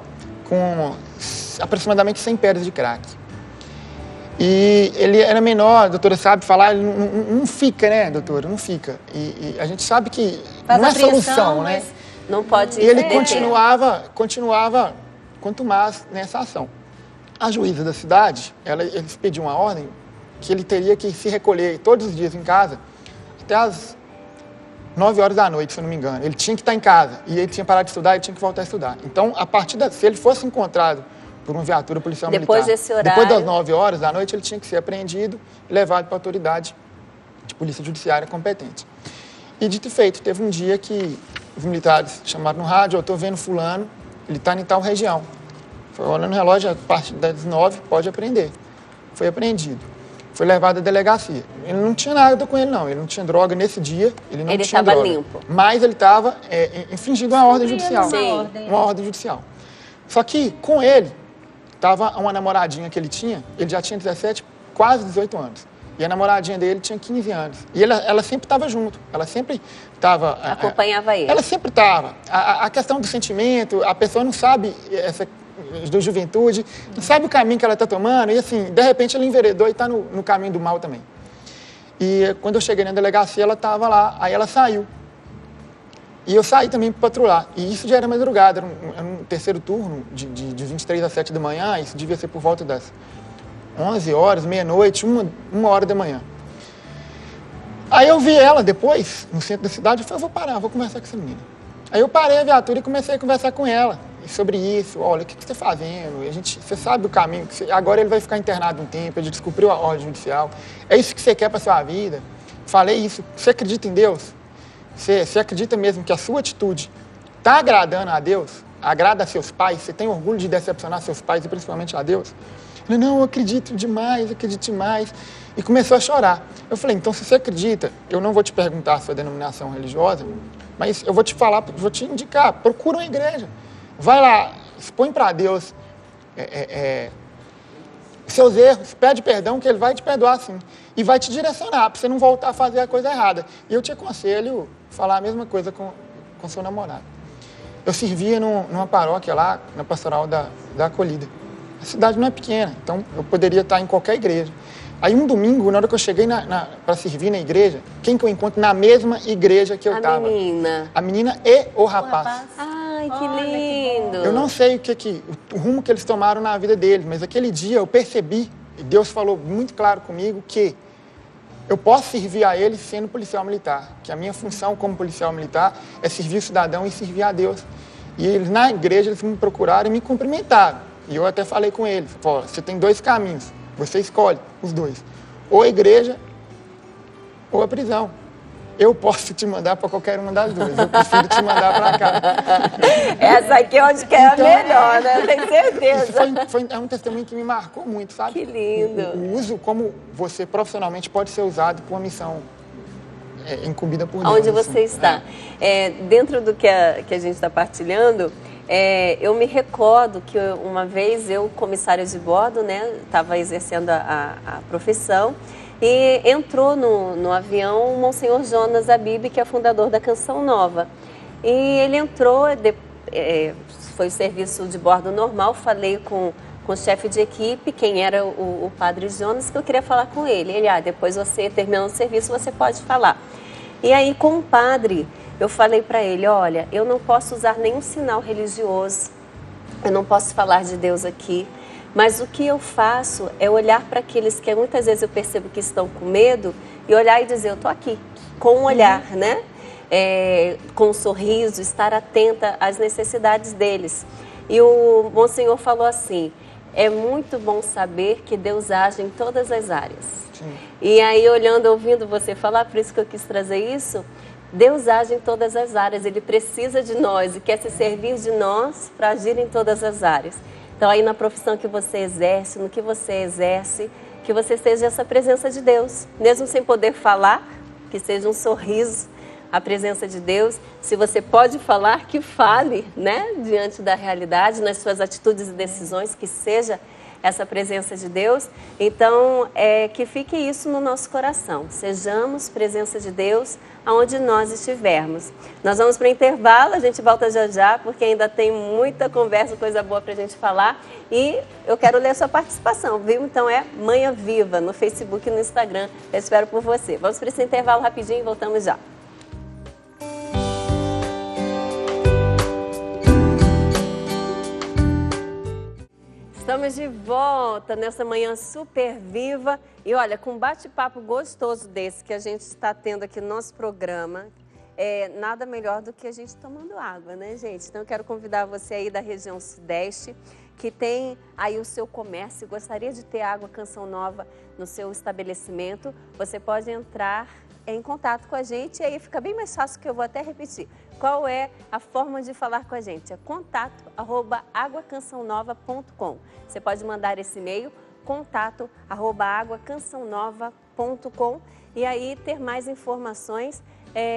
com aproximadamente 100 pedras de crack. E ele era menor, a doutora sabe falar, ele não fica, né, doutora? Não fica. E a gente sabe que não é solução, né? Não pode. E ele continuava quanto mais nessa ação. A juíza da cidade, eles pediam uma ordem que ele teria que se recolher todos os dias em casa até as 9 horas da noite, se eu não me engano. Ele tinha que estar em casa e ele tinha parado de estudar e tinha que voltar a estudar. Então, se ele fosse encontrado por uma viatura policial militar, desse horário, depois das 9 horas da noite, ele tinha que ser apreendido e levado para a autoridade de polícia judiciária competente. E dito e feito, teve um dia que os militares chamaram no rádio, eu estou vendo fulano, ele está em tal região. Foi olhando no relógio, a partir das 9 pode apreender. Foi apreendido. Foi levado à delegacia. Ele não tinha nada com ele, não. Ele não tinha droga nesse dia. Ele estava limpo. Mas ele estava infringindo uma ordem judicial. Uma ordem judicial. Só que, com ele, estava uma namoradinha que ele já tinha 17, quase 18 anos. E a namoradinha dele tinha 15 anos. E ela sempre estava junto. Ela sempre estava... Acompanhava ele. Ela sempre estava. A questão do sentimento, a pessoa não sabe da juventude, não sabe o caminho que ela está tomando, e assim, de repente ela enveredou e está no caminho do mal também. E quando eu cheguei na delegacia, ela estava lá, aí ela saiu. E eu saí também para patrulhar. E isso já era madrugada, era um terceiro turno, de 23 às 7 da manhã, isso devia ser por volta das 11 horas, meia-noite, 1 hora da manhã. Aí eu vi ela depois, no centro da cidade, eu falei, eu vou parar, vou conversar com essa menina. Aí eu parei a viatura e comecei a conversar com ela sobre isso. Olha, o que você está fazendo? Você sabe o caminho. Agora ele vai ficar internado um tempo, ele descobriu a ordem judicial. É isso que você quer para sua vida? Falei isso. Você acredita em Deus? Você acredita mesmo que a sua atitude está agradando a Deus? Agrada a seus pais? Você tem orgulho de decepcionar seus pais e principalmente a Deus? Ele, não, eu acredito demais. E começou a chorar. Eu falei, então se você acredita, eu não vou te perguntar a sua denominação religiosa, mas eu vou te falar, vou te indicar, procura uma igreja. Vai lá, expõe para Deus seus erros, pede perdão que Ele vai te perdoar sim. E vai te direcionar para você não voltar a fazer a coisa errada. E eu te aconselho falar a mesma coisa com seu namorado. Eu servia numa paróquia lá, na pastoral da Acolhida. A cidade não é pequena, então eu poderia estar em qualquer igreja. Aí um domingo, na hora que eu cheguei para servir na igreja, quem que eu encontro na mesma igreja que eu estava? A menina. A menina e o rapaz. Ai, que lindo. Eu não sei o rumo que eles tomaram na vida deles, mas aquele dia eu percebi, e Deus falou muito claro comigo, que eu posso servir a eles sendo policial militar, que a minha função como policial militar é servir o cidadão e servir a Deus. E eles, na igreja, eles me procuraram e me cumprimentaram. E eu até falei com eles, você tem 2 caminhos, você escolhe os 2, ou a igreja ou a prisão. Eu posso te mandar para qualquer uma das 2, eu prefiro te mandar para cá. Essa aqui é onde que é a melhor, né? Eu tenho certeza. É um testemunho que me marcou muito, sabe? Que lindo. O uso, como você profissionalmente pode ser usado por uma missão incumbida por Deus. Onde você está. Dentro do que a gente está partilhando, eu me recordo que uma vez eu, comissária de bordo, né, estava exercendo a profissão, e entrou no avião o Monsenhor Jonas Abib, que é fundador da Canção Nova. E ele entrou, foi o serviço de bordo normal, falei com o chefe de equipe, quem era o padre Jonas, que eu queria falar com ele. Ele, depois você, terminando o serviço, você pode falar. E aí, com o padre, eu falei para ele, olha, eu não posso usar nenhum sinal religioso, eu não posso falar de Deus aqui, mas o que eu faço é olhar para aqueles que muitas vezes eu percebo que estão com medo e olhar e dizer, eu estou aqui, com um olhar, né? Com um sorriso, estar atenta às necessidades deles. E o Monsenhor falou assim, é muito bom saber que Deus age em todas as áreas. Sim. E aí, olhando, ouvindo você falar, por isso que eu quis trazer isso, Deus age em todas as áreas, Ele precisa de nós e quer se servir de nós para agir em todas as áreas. Então, aí na profissão que você exerce, no que você exerce, que você seja essa presença de Deus, mesmo sem poder falar, que seja um sorriso, a presença de Deus. Se você pode falar, que fale, né, diante da realidade, nas suas atitudes e decisões, que seja essa presença de Deus. Então, que fique isso no nosso coração. Sejamos presença de Deus aonde nós estivermos. Nós vamos para o intervalo, a gente volta já já, porque ainda tem muita conversa, coisa boa para a gente falar. E eu quero ler a sua participação, viu? Então é Manhã Viva, no Facebook e no Instagram. Eu espero por você. Vamos para esse intervalo rapidinho e voltamos já. Estamos de volta nessa manhã super viva e olha, com um bate-papo gostoso desse que a gente está tendo aqui no nosso programa, nada melhor do que a gente tomando água, né, gente? Então eu quero convidar você aí da região sudeste, que tem aí o seu comércio, gostaria de ter água Canção Nova no seu estabelecimento, você pode entrar em contato com a gente e aí fica bem mais fácil, que eu vou até repetir. Qual é a forma de falar com a gente? É contato@aguacançãonova.com. Você pode mandar esse e-mail, contato@aguacançãonova.com, e aí ter mais informações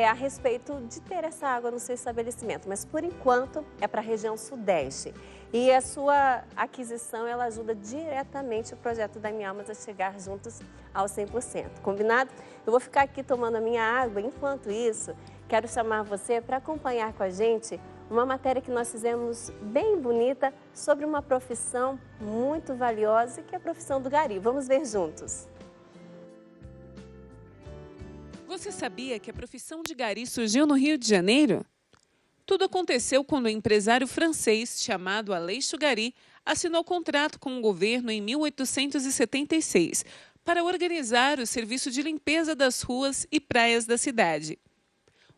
a respeito de ter essa água no seu estabelecimento. Mas por enquanto é para a região sudeste. E a sua aquisição, ela ajuda diretamente o projeto da Minha Almas a chegar juntos ao 100%. Combinado? Eu vou ficar aqui tomando a minha água. Enquanto isso, quero chamar você para acompanhar com a gente uma matéria que nós fizemos bem bonita sobre uma profissão muito valiosa, que é a profissão do gari. Vamos ver juntos. Você sabia que a profissão de gari surgiu no Rio de Janeiro? Tudo aconteceu quando o empresário francês chamado Aleixo Gari assinou contrato com o governo em 1876 para organizar o serviço de limpeza das ruas e praias da cidade.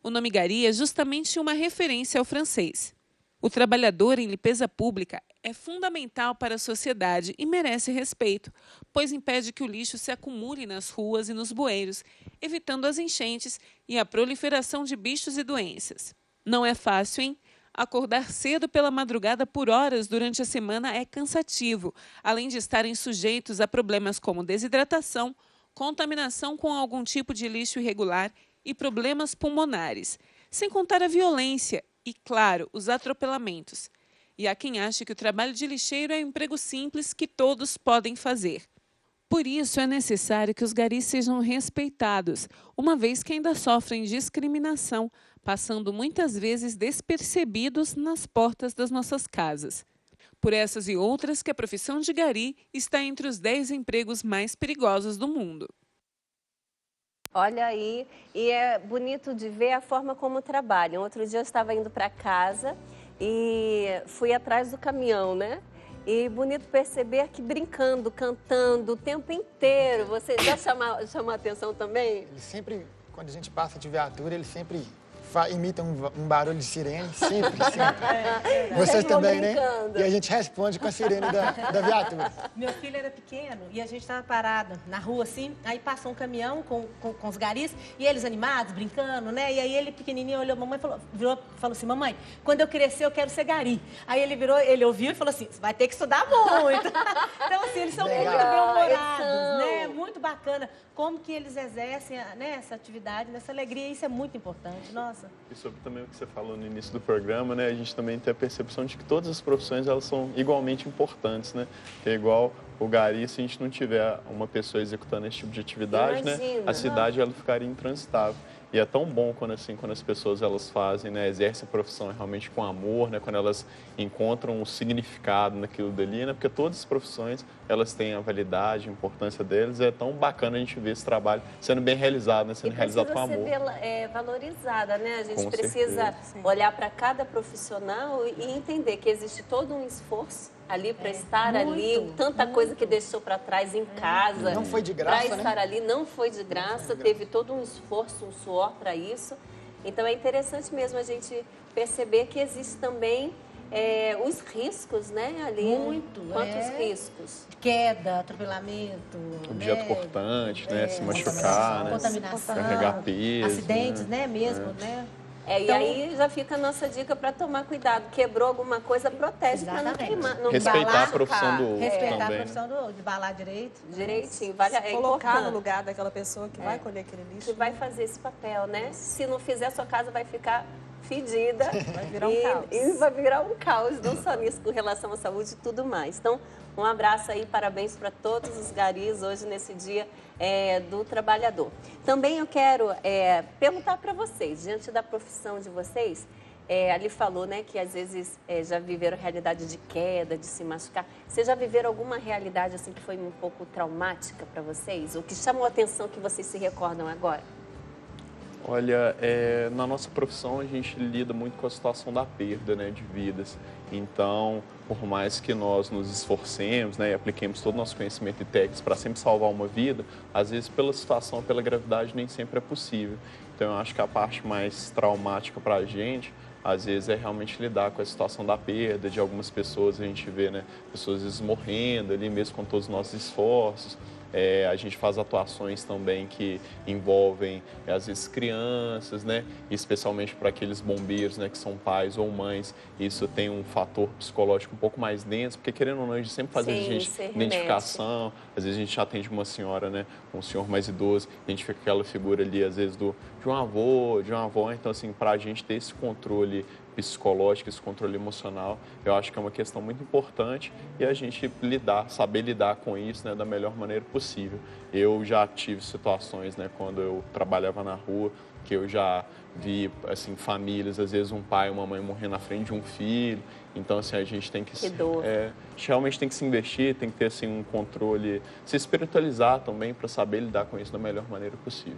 O nome gari é justamente uma referência ao francês. O trabalhador em limpeza pública é fundamental para a sociedade e merece respeito, pois impede que o lixo se acumule nas ruas e nos bueiros, evitando as enchentes e a proliferação de bichos e doenças. Não é fácil, hein? Acordar cedo pela madrugada por horas durante a semana é cansativo, além de estarem sujeitos a problemas como desidratação, contaminação com algum tipo de lixo irregular e problemas pulmonares, sem contar a violência e, claro, os atropelamentos. E há quem ache que o trabalho de lixeiro é um emprego simples que todos podem fazer. Por isso, é necessário que os garis sejam respeitados, uma vez que ainda sofrem discriminação, passando muitas vezes despercebidos nas portas das nossas casas. por essas e outras que a profissão de gari está entre os 10 empregos mais perigosos do mundo. Olha aí, e é bonito de ver a forma como trabalham. Outro dia eu estava indo para casa e fui atrás do caminhão, né? E bonito perceber que brincando, cantando o tempo inteiro. Você já chamou a atenção também? Ele sempre, quando a gente passa de viatura, ele sempre imita um barulho de sirene, sempre. Vocês também, né? E a gente responde com a sirene da viatura. Meu filho era pequeno e a gente estava parado na rua assim, aí passou um caminhão com os garis e eles animados, brincando, né? E aí ele pequenininho olhou a mamãe e falou assim, mamãe, quando eu crescer eu quero ser gari. Aí ele virou, ele ouviu e falou assim, você vai ter que estudar muito. Então assim, eles são muito bem-humorados, né? Muito bacana como que eles exercem, né, essa atividade, nessa alegria, isso é muito importante, nossa. E sobre também o que você falou no início do programa, né, a gente também tem a percepção de que todas as profissões elas são igualmente importantes, né? Que é igual o gari, se a gente não tiver uma pessoa executando esse tipo de atividade, né, a cidade ela ficaria intransitável. E é tão bom quando as pessoas elas fazem, né, exercem a profissão realmente com amor, né, quando elas encontram um significado naquilo dali, né, porque todas as profissões elas têm a validade, a importância deles. É tão bacana a gente ver esse trabalho sendo bem realizado, né, sendo realizado com amor. Precisa ser valorizada, né? A gente precisa olhar para cada profissional e entender que existe todo um esforço ali para estar ali, tanta coisa que deixou para trás em casa. Não foi de graça, para estar ali, não foi de graça, teve todo um esforço, um suor para isso. Então é interessante mesmo a gente perceber que existe também os riscos, né, ali. Quantos riscos? Queda, atropelamento, objeto cortante, né, se machucar, né, contaminação, carregar peso, acidentes, né, mesmo, né? E aí já fica a nossa dica para tomar cuidado. Quebrou alguma coisa, protege para não queimar. Respeitar a profissão do outro Respeitar também, a profissão do outro, de balar direitinho. Direitinho. Colocar no lugar daquela pessoa que vai colher aquele lixo. Que vai fazer esse papel, né? Se não fizer, sua casa vai ficar fedida. Vai virar um caos. E vai virar um caos, não só nisso, com relação à saúde e tudo mais. Então, um abraço aí, parabéns para todos os garis hoje nesse dia do trabalhador. Também eu quero perguntar para vocês, diante da profissão de vocês, ali falou, né, que às vezes já viveram realidade de queda, de se machucar. Vocês já viveram alguma realidade assim que foi um pouco traumática para vocês? O que chamou a atenção que vocês se recordam agora? Olha, na nossa profissão a gente lida muito com a situação da perda, né, de vidas. Então, por mais que nós nos esforcemos, né, e apliquemos todo o nosso conhecimento e técnicas para sempre salvar uma vida, às vezes pela situação, pela gravidade, nem sempre é possível. Então, eu acho que a parte mais traumática para a gente, às vezes, é realmente lidar com a situação da perda de algumas pessoas. A gente vê, né, pessoas às vezes morrendo ali mesmo com todos os nossos esforços. A gente faz atuações também que envolvem, às vezes, crianças, né? Especialmente para aqueles bombeiros, né, que são pais ou mães. Isso tem um fator psicológico um pouco mais denso, porque, querendo ou não, a gente sempre faz identificação. Às vezes a gente atende uma senhora, né, um senhor mais idoso, a gente fica com aquela figura ali, às vezes, de um avô, de uma avó. Então, assim, para a gente ter esse controle psicológico, esse controle emocional, eu acho que é uma questão muito importante e a gente saber lidar com isso, né, da melhor maneira possível. Eu já tive situações, né, quando eu trabalhava na rua, que eu já vi, assim, famílias, às vezes um pai e uma mãe morrendo na frente de um filho. Então, assim, a gente tem que realmente tem que se investir, tem que ter, assim, um controle, se espiritualizar também para saber lidar com isso da melhor maneira possível.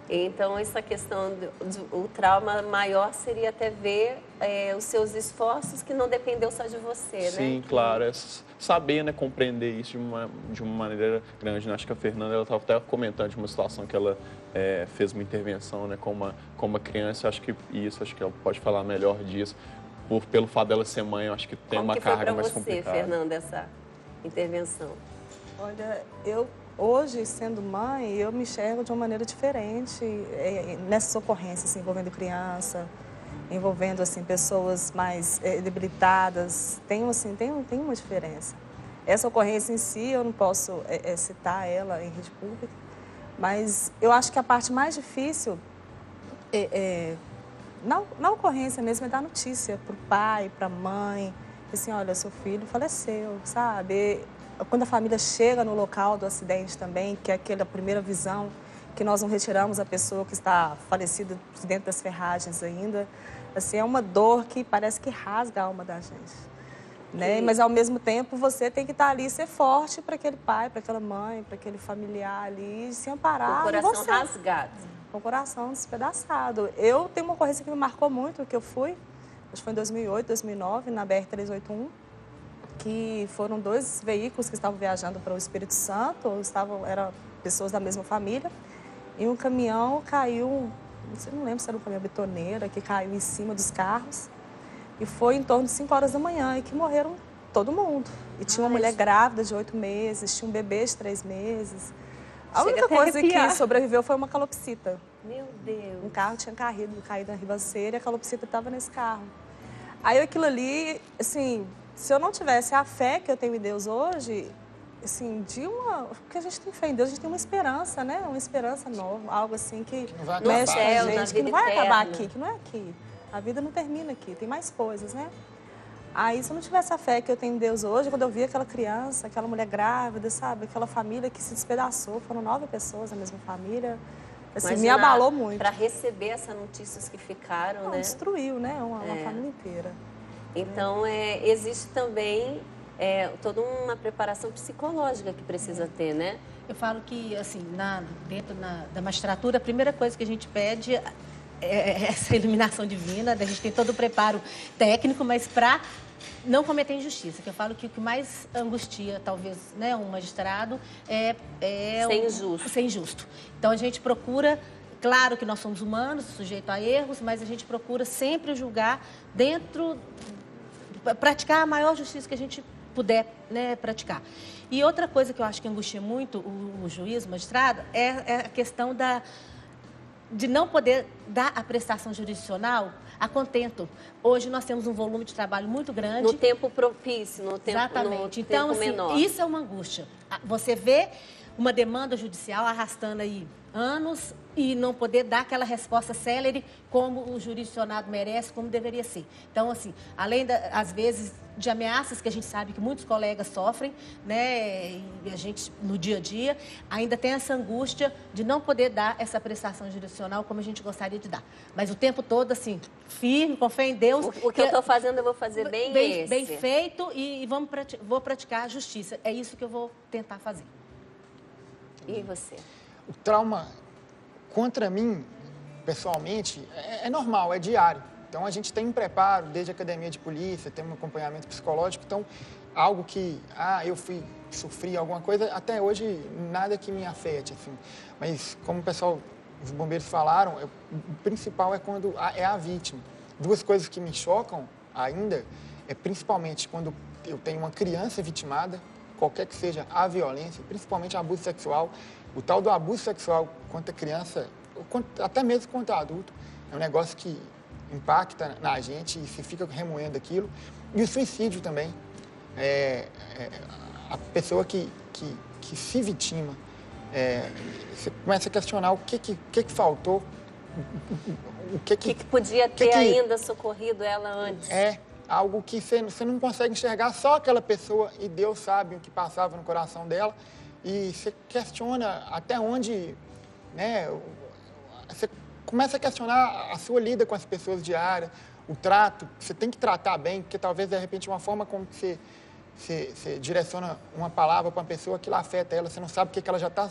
Então, essa questão do trauma maior seria até ver os seus esforços que não dependeu só de você, né? Sim, claro. Saber, né, compreender isso de uma maneira grande. Acho que a Fernanda estava até comentando de uma situação que ela fez uma intervenção, né, com uma criança. Acho que ela pode falar melhor disso. Pelo fato dela ser mãe, eu acho que tem uma carga mais complicada. Como que foi para você, Fernanda, essa intervenção? Olha, hoje, sendo mãe, eu me enxergo de uma maneira diferente nessas ocorrências, envolvendo criança, envolvendo, assim, pessoas mais debilitadas. Tem uma diferença. Essa ocorrência em si, eu não posso citar ela em rede pública, mas eu acho que a parte mais difícil na ocorrência mesmo é dar notícia para o pai, para a mãe, assim, olha, seu filho faleceu, sabe? Quando a família chega no local do acidente também, que é aquela primeira visão, que nós não retiramos a pessoa que está falecida dentro das ferragens ainda, assim, é uma dor que parece que rasga a alma da gente. né? Mas ao mesmo tempo você tem que estar ali e ser forte para aquele pai, para aquela mãe, para aquele familiar ali, se amparar. Com o coração rasgado. Com o coração despedaçado. Eu tenho uma ocorrência que me marcou muito, que eu fui, acho que foi em 2008, 2009, na BR-381, que foram 2 veículos que estavam viajando para o Espírito Santo, eram pessoas da mesma família, e um caminhão caiu, não lembro se era um caminhão betoneira, que caiu em cima dos carros, e foi em torno de 5 horas da manhã, e que morreram todo mundo. E tinha uma mulher grávida de 8 meses, tinha um bebê de 3 meses. A única coisa que sobreviveu foi uma calopsita. Meu Deus! Um carro tinha caído na ribanceira e a calopsita estava nesse carro. Aí aquilo ali, assim, se eu não tivesse a fé que eu tenho em Deus hoje, assim, porque a gente tem fé em Deus, a gente tem uma esperança, né? Uma esperança nova, algo assim que mexe com a gente, que não vai acabar aqui, que não é aqui. A vida não termina aqui, tem mais coisas, né? Aí, se eu não tivesse a fé que eu tenho em Deus hoje, quando eu vi aquela criança, aquela mulher grávida, sabe? Aquela família que se despedaçou, foram 9 pessoas da mesma família, assim, me abalou muito. Para receber essas notícias que ficaram, né? Destruiu, né? Uma família inteira. Então, existe também toda uma preparação psicológica que precisa ter, né? Eu falo que, assim, dentro da magistratura, a primeira coisa que a gente pede é essa iluminação divina, a gente tem todo o preparo técnico, mas para não cometer injustiça, que eu falo que o que mais angustia, talvez, né, um magistrado é ser injusto. Então, a gente procura, claro que nós somos humanos, sujeitos a erros, mas a gente procura sempre julgar praticar a maior justiça que a gente puder, né, praticar. E outra coisa que eu acho que angustia muito o juiz, o magistrado, é a questão de não poder dar a prestação jurisdicional a contento. Hoje nós temos um volume de trabalho muito grande. No tempo propício, no tempo, exatamente. No então, tempo assim, menor. Isso é uma angústia. Você vê uma demanda judicial arrastando aí anos e não poder dar aquela resposta célere como o jurisdicionado merece, como deveria ser. Então, assim, além, às vezes, de ameaças que a gente sabe que muitos colegas sofrem, né, e a gente, no dia a dia, ainda tem essa angústia de não poder dar essa prestação jurisdicional como a gente gostaria de dar. Mas o tempo todo, assim, firme, com fé em Deus. O que eu estou fazendo, eu vou fazer bem feito e vou praticar a justiça. É isso que eu vou tentar fazer. E você? O trauma contra mim, pessoalmente, é normal, é diário. Então, a gente tem um preparo desde a academia de polícia, tem um acompanhamento psicológico. Então, algo que, sofri alguma coisa, até hoje, nada que me afete, assim. Mas, como o pessoal, os bombeiros falaram, o principal é quando é a vítima. 2 coisas que me chocam ainda é principalmente quando eu tenho uma criança vitimada, qualquer que seja a violência, principalmente abuso sexual. O tal do abuso sexual contra criança, até mesmo contra adulto, é um negócio que impacta na gente e se fica remoendo aquilo. E o suicídio também. A pessoa que se vitima, você começa a questionar o que faltou, o que podia ter ainda socorrido ela antes. É algo que você não consegue enxergar, só aquela pessoa, e Deus sabe o que passava no coração dela. E você questiona até onde, né, você começa a questionar a sua lida com as pessoas diária, o trato, você tem que tratar bem, porque talvez, de repente, uma forma como você direciona uma palavra para uma pessoa, aquilo afeta ela, você não sabe o que ela já está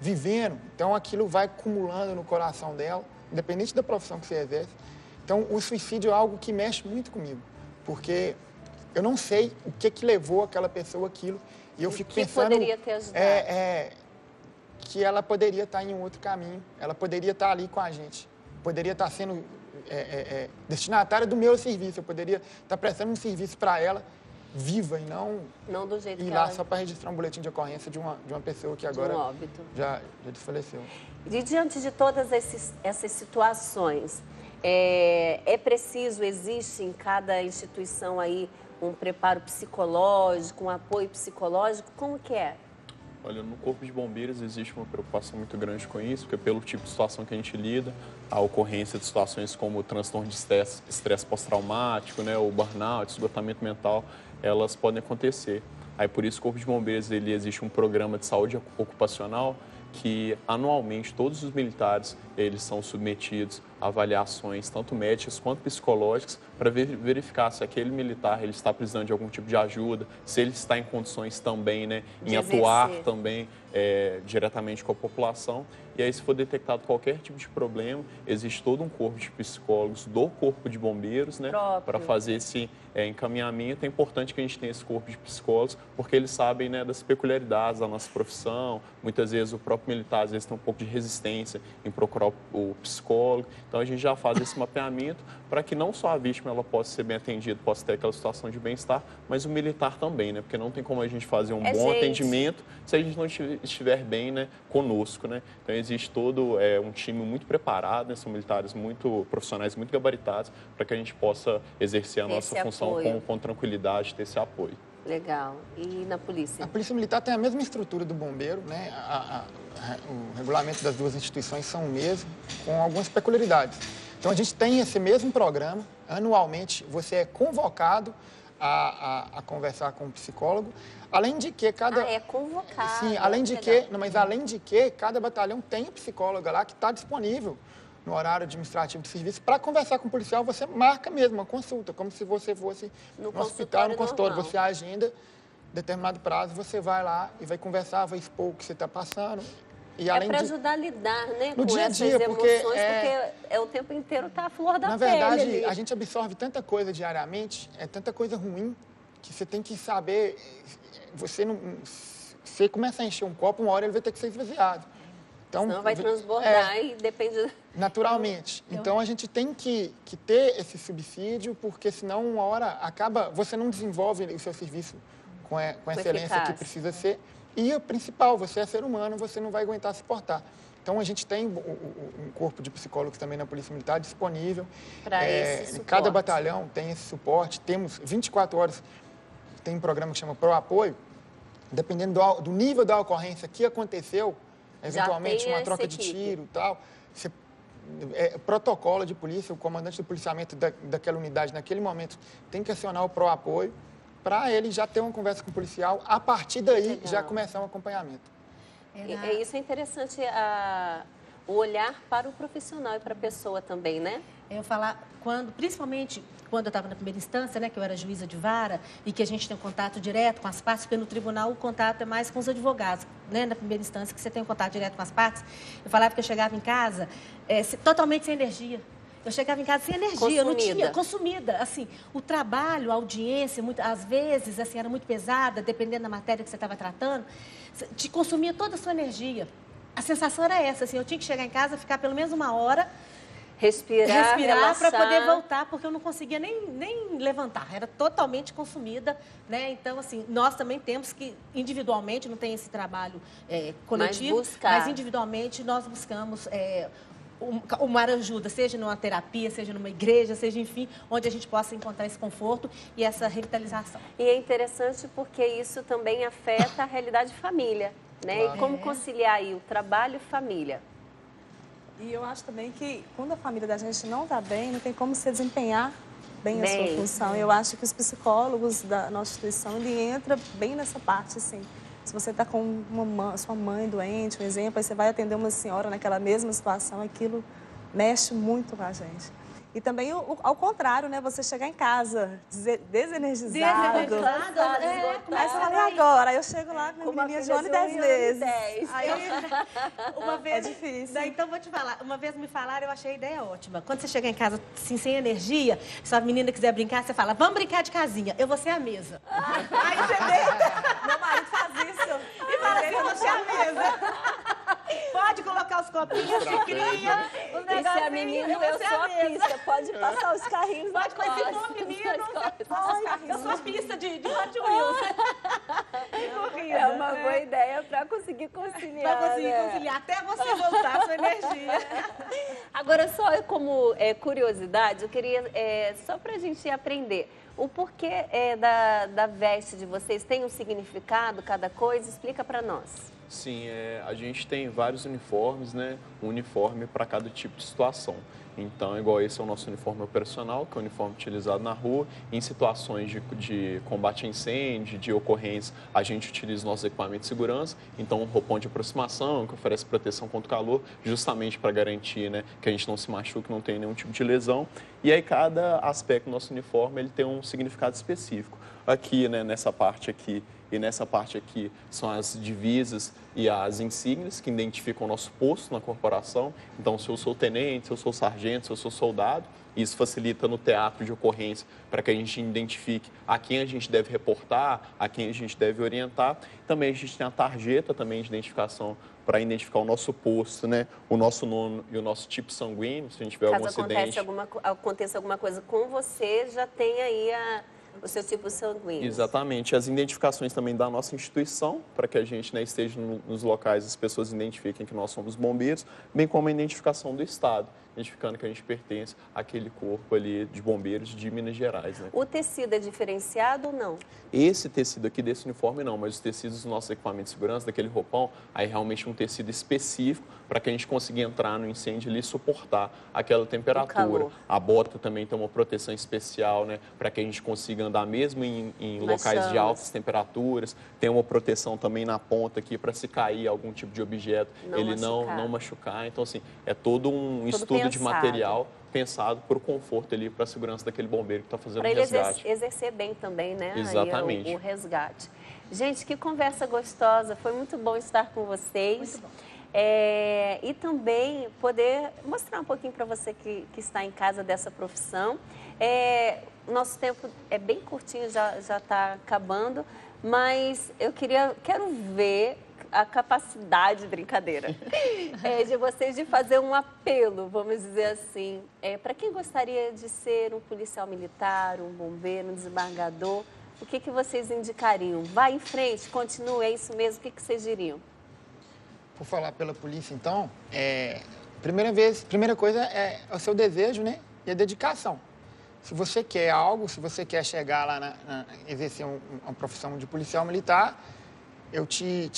vivendo, então aquilo vai acumulando no coração dela, independente da profissão que você exerce. Então, o suicídio é algo que mexe muito comigo, porque eu não sei o que levou aquela pessoa aquilo. E eu fico pensando poderia ter ajudado? Que ela poderia estar em um outro caminho, ela poderia estar ali com a gente, poderia estar sendo destinatária do meu serviço, eu poderia estar prestando um serviço para ela viva e não do jeito ir que lá ela... só para registrar um boletim de ocorrência de uma pessoa que agora já desfaleceu. E diante de todas essas situações, é preciso, existe em cada instituição aí um preparo psicológico, um apoio psicológico? Como que é? Olha, no Corpo de Bombeiros existe uma preocupação muito grande com isso, porque pelo tipo de situação que a gente lida, a ocorrência de situações como o transtorno de estresse pós-traumático, né, o burnout, esgotamento mental, elas podem acontecer. Aí por isso o Corpo de Bombeiros existe um programa de saúde ocupacional que anualmente todos os militares eles são submetidos a avaliações tanto médicas quanto psicológicas para verificar se aquele militar ele está precisando de algum tipo de ajuda, se ele está em condições também, né, em atuar também diretamente com a população. E aí, se for detectado qualquer tipo de problema, existe todo um corpo de psicólogos do Corpo de Bombeiros, né, para fazer esse encaminhamento. É importante que a gente tenha esse corpo de psicólogos, porque eles sabem, né, das peculiaridades da nossa profissão. Muitas vezes o próprio militar às vezes tem um pouco de resistência em procurar o psicólogo. Então a gente já faz esse mapeamento para que não só a vítima ela possa ser bem atendida, possa ter aquela situação de bem-estar, mas o militar também, né? Porque não tem como a gente fazer um bom atendimento se a gente não estiver bem, né, conosco, né? Então existe todo um time muito preparado, né? São militares muito profissionais, muito gabaritados, para que a gente possa exercer a nossa função com tranquilidade, ter esse apoio. Legal. E na polícia? A Polícia Militar tem a mesma estrutura do bombeiro, né? O regulamento das duas instituições são o mesmo, com algumas peculiaridades. Então a gente tem esse mesmo programa, anualmente você é convocado a conversar com um psicólogo, além de que cada... é convocado. Sim, além de que, mas além de que cada batalhão tem um psicólogo lá que está disponível no horário administrativo de serviço para conversar com o policial. Você marca mesmo uma consulta, como se você fosse no hospital, no consultório. Você agenda determinado prazo, você vai lá e vai conversar, vai expor o que você está passando. E além para ajudar a lidar, né, no com dia a essas dia, emoções, porque o tempo inteiro está a flor da pele. Na verdade, ali. a gente absorve tanta coisa diariamente, tanta coisa ruim, que você tem que saber, você começa a encher um copo, uma hora ele vai ter que ser esvaziado. Então, senão vai transbordar e depende... Naturalmente. Então, a gente tem que ter esse subsídio, porque senão uma hora acaba... Você não desenvolve o seu serviço com a excelência que precisa ser. E o principal, você é ser humano, você não vai aguentar suportar. Então, a gente tem um corpo de psicólogos também na Polícia Militar disponível. Para esse suporte. Cada batalhão tem esse suporte. Temos 24 horas, tem um programa que chama Pro Apoio. Dependendo do nível da ocorrência que aconteceu, eventualmente uma troca de tiro e tal, protocolo de polícia, o comandante do policiamento daquela unidade, naquele momento, tem que acionar o pró-apoio para ele já ter uma conversa com o policial, a partir daí já começar um acompanhamento. Isso é interessante, o olhar para o profissional e para a pessoa também, né? Eu falar, principalmente quando eu estava na primeira instância, né, que eu era juíza de vara e que a gente tem um contato direto com as partes, porque no tribunal o contato é mais com os advogados, né, na primeira instância que você tem um contato direto com as partes. Eu falava que eu chegava em casa totalmente sem energia. Eu chegava em casa sem energia, consumida. Eu não tinha, consumida. Assim, o trabalho, a audiência, às vezes, assim, era muito pesada, dependendo da matéria que você estava tratando, te consumia toda a sua energia. A sensação era essa, assim, eu tinha que chegar em casa, ficar pelo menos uma hora, respirar para poder voltar, porque eu não conseguia nem levantar, era totalmente consumida, né? Então, assim, nós também temos que, individualmente, não tem esse trabalho coletivo, mas individualmente nós buscamos uma ajuda, seja numa terapia, seja numa igreja, seja, enfim, onde a gente possa encontrar esse conforto e essa revitalização. E é interessante porque isso também afeta a realidade de família, né? Claro. E como conciliar aí o trabalho e família. E eu acho também que quando a família da gente não está bem, não tem como você desempenhar bem a sua função. Eu acho que os psicólogos da nossa instituição, ele entra bem nessa parte, assim. Se você está com sua mãe doente, um exemplo, aí você vai atender uma senhora naquela mesma situação, aquilo mexe muito com a gente. E também ao contrário, né? Você chegar em casa desenergizado. Aí você fala, e agora? Aí eu chego lá com uma menininha de 1 ano e 10 meses. Aí uma vez, é difícil. Daí, então, vou te falar. Uma vez me falaram, eu achei a ideia ótima. Quando você chega em casa assim, sem energia, se a menina quiser brincar, você fala, vamos brincar de casinha. Eu vou ser a mesa. Aí, entendeu? Meu marido faz isso. E fala assim, eu vou ser a mesa. Pode colocar os copinhos que cria. E se a menina, eu sou a pista. Pode passar os carrinhos na costa. Pode fazer menino. Eu sou a pista de Hot Wheels. É uma boa ideia para conseguir conciliar. Para conseguir conciliar, até você voltar a sua energia. Agora, só como curiosidade, eu queria, só para a gente aprender, o porquê da veste de vocês tem um significado, cada coisa? Explica para nós. Sim, a gente tem vários uniformes, né? Um uniforme para cada tipo de situação. Então, igual esse é o nosso uniforme operacional, que é o uniforme utilizado na rua. Em situações de combate a incêndio, de ocorrência, a gente utiliza nossos equipamentos de segurança. Então, um roupão de aproximação, que oferece proteção contra o calor, justamente para garantir, né, que a gente não se machuque, não tenha nenhum tipo de lesão. E aí, cada aspecto do nosso uniforme ele tem um significado específico. Aqui, né, nessa parte aqui, e nessa parte aqui são as divisas e as insígnias que identificam o nosso posto na corporação. Então, se eu sou tenente, se eu sou sargento, se eu sou soldado, isso facilita no teatro de ocorrência para que a gente identifique a quem a gente deve reportar, a quem a gente deve orientar. Também a gente tem a tarjeta também de identificação para identificar o nosso posto, né? O nosso nome e o nosso tipo sanguíneo, se a gente tiver algum acidente. Aconteça alguma coisa com você, já tem aí o seu tipo sanguíneo. Exatamente. As identificações também da nossa instituição, para que a gente, né, esteja nos locais, as pessoas identifiquem que nós somos bombeiros, bem como a identificação do Estado, identificando que a gente pertence àquele corpo ali de bombeiros de Minas Gerais. Né? O tecido é diferenciado ou não? Esse tecido aqui desse uniforme não, mas os tecidos dos nossos equipamentos de segurança, daquele roupão, aí realmente um tecido específico para que a gente consiga entrar no incêndio ali e suportar aquela temperatura. A bota também tem uma proteção especial, né, para que a gente consiga andar mesmo em locais de altas temperaturas. Tem uma proteção também na ponta aqui para se cair algum tipo de objeto, ele não machucar. Então, assim, é todo um estudo de material pensado para o conforto ali, para a segurança daquele bombeiro que está fazendo o resgate. Para ele exercer bem também, né? Exatamente. Aí, o resgate. Gente, que conversa gostosa. Foi muito bom estar com vocês. Muito bom. E também poder mostrar um pouquinho para você que está em casa dessa profissão. Nosso tempo é bem curtinho, já está acabando, mas eu quero ver a capacidade, brincadeira, de vocês de fazer um apelo, vamos dizer assim, para quem gostaria de ser um policial militar, um bombeiro, um desembargador, o que vocês indicariam? Vai em frente, continue, é isso mesmo, o que vocês diriam? Por falar pela polícia, então, primeira coisa é o seu desejo, né? E a dedicação. Se você quer algo, se você quer chegar lá, exercer uma profissão de policial militar, eu te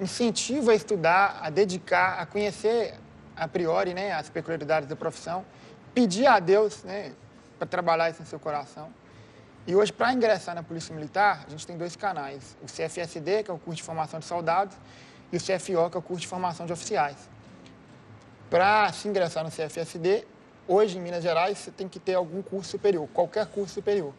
incentivo a estudar, a dedicar, a conhecer a priori, né, as peculiaridades da profissão, pedir a Deus, né, para trabalhar isso no seu coração. E hoje, para ingressar na Polícia Militar, a gente tem 2 canais. O CFSD, que é o curso de formação de soldados, e o CFO, que é o curso de formação de oficiais. Para se ingressar no CFSD, hoje em Minas Gerais, você tem que ter algum curso superior, qualquer curso superior.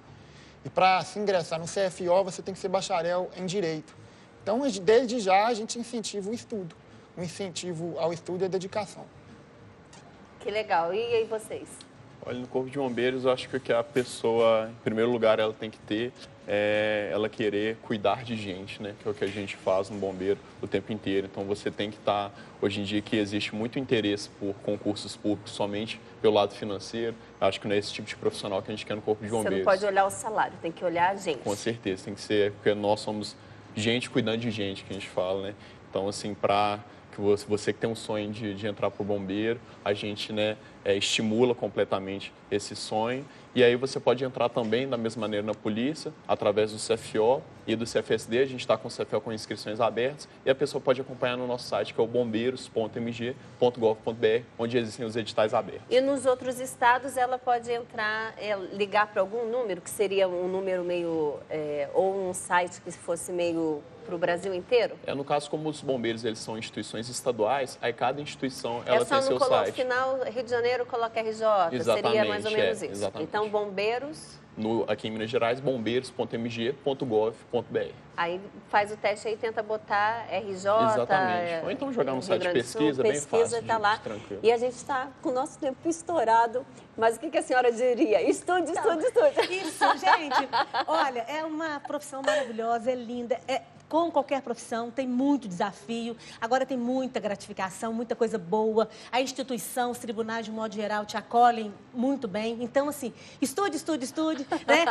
E para se ingressar no CFO, você tem que ser bacharel em Direito. Então, desde já, a gente incentiva o estudo. O incentivo ao estudo e à dedicação. Que legal. E aí vocês? Olha, no Corpo de Bombeiros, eu acho que o que a pessoa, em primeiro lugar, ela tem que ter ela querer cuidar de gente, né? Que é o que a gente faz no bombeiro o tempo inteiro. Então, você tem que estar... Hoje em dia, que existe muito interesse por concursos públicos somente pelo lado financeiro. Acho que não é esse tipo de profissional que a gente quer no Corpo de Bombeiros. Você não pode olhar o salário, tem que olhar a gente. Com certeza, tem que ser... Porque nós somos gente cuidando de gente, que a gente fala, né? Então, assim, para... Você que tem um sonho de entrar para o bombeiro, a gente, né, estimula completamente esse sonho. E aí você pode entrar também da mesma maneira na polícia, através do CFO e do CFSD. A gente está com o CFO com inscrições abertas e a pessoa pode acompanhar no nosso site, que é o bombeiros.mg.gov.br, onde existem os editais abertos. E nos outros estados ela pode entrar, ligar para algum número, que seria um número meio, ou um site que fosse meio... para o Brasil inteiro? No caso, como os bombeiros eles são instituições estaduais, aí cada instituição ela tem seu site. No final, Rio de Janeiro coloca RJ, exatamente, seria mais ou menos isso. Exatamente. Então, bombeiros... Aqui em Minas Gerais, bombeiros.mg.gov.br. Aí faz o teste aí, tenta botar RJ... Exatamente. Ou então jogar no site de pesquisa, bem fácil, tá lá. Tranquilo. E a gente está com o nosso tempo estourado. Mas o que a senhora diria? Estude. Isso, gente. Olha, é uma profissão maravilhosa, é linda. Como qualquer profissão, tem muito desafio, agora tem muita gratificação, muita coisa boa. A instituição, os tribunais, de modo geral, te acolhem muito bem. Então, assim, estude, né?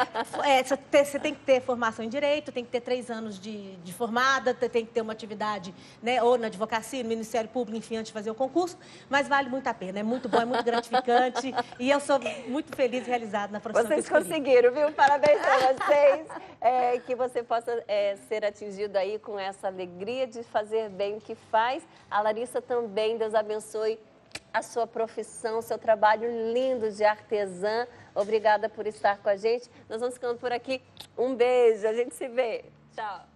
Você tem que ter formação em Direito, tem que ter 3 anos de formada, tem que ter uma atividade, né, ou na advocacia, no Ministério Público, enfim, antes de fazer o concurso, mas vale muito a pena, é muito bom, é muito gratificante e eu sou muito feliz e realizada na profissão. Vocês conseguiram, viu? Parabéns para vocês, que você possa ser atingido sucedido aí com essa alegria de fazer bem o que faz. A Larissa também, Deus abençoe a sua profissão, seu trabalho lindo de artesã. Obrigada por estar com a gente. Nós vamos ficando por aqui. Um beijo, a gente se vê. Tchau.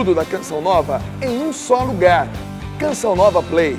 Tudo da Canção Nova em um só lugar. Canção Nova Play.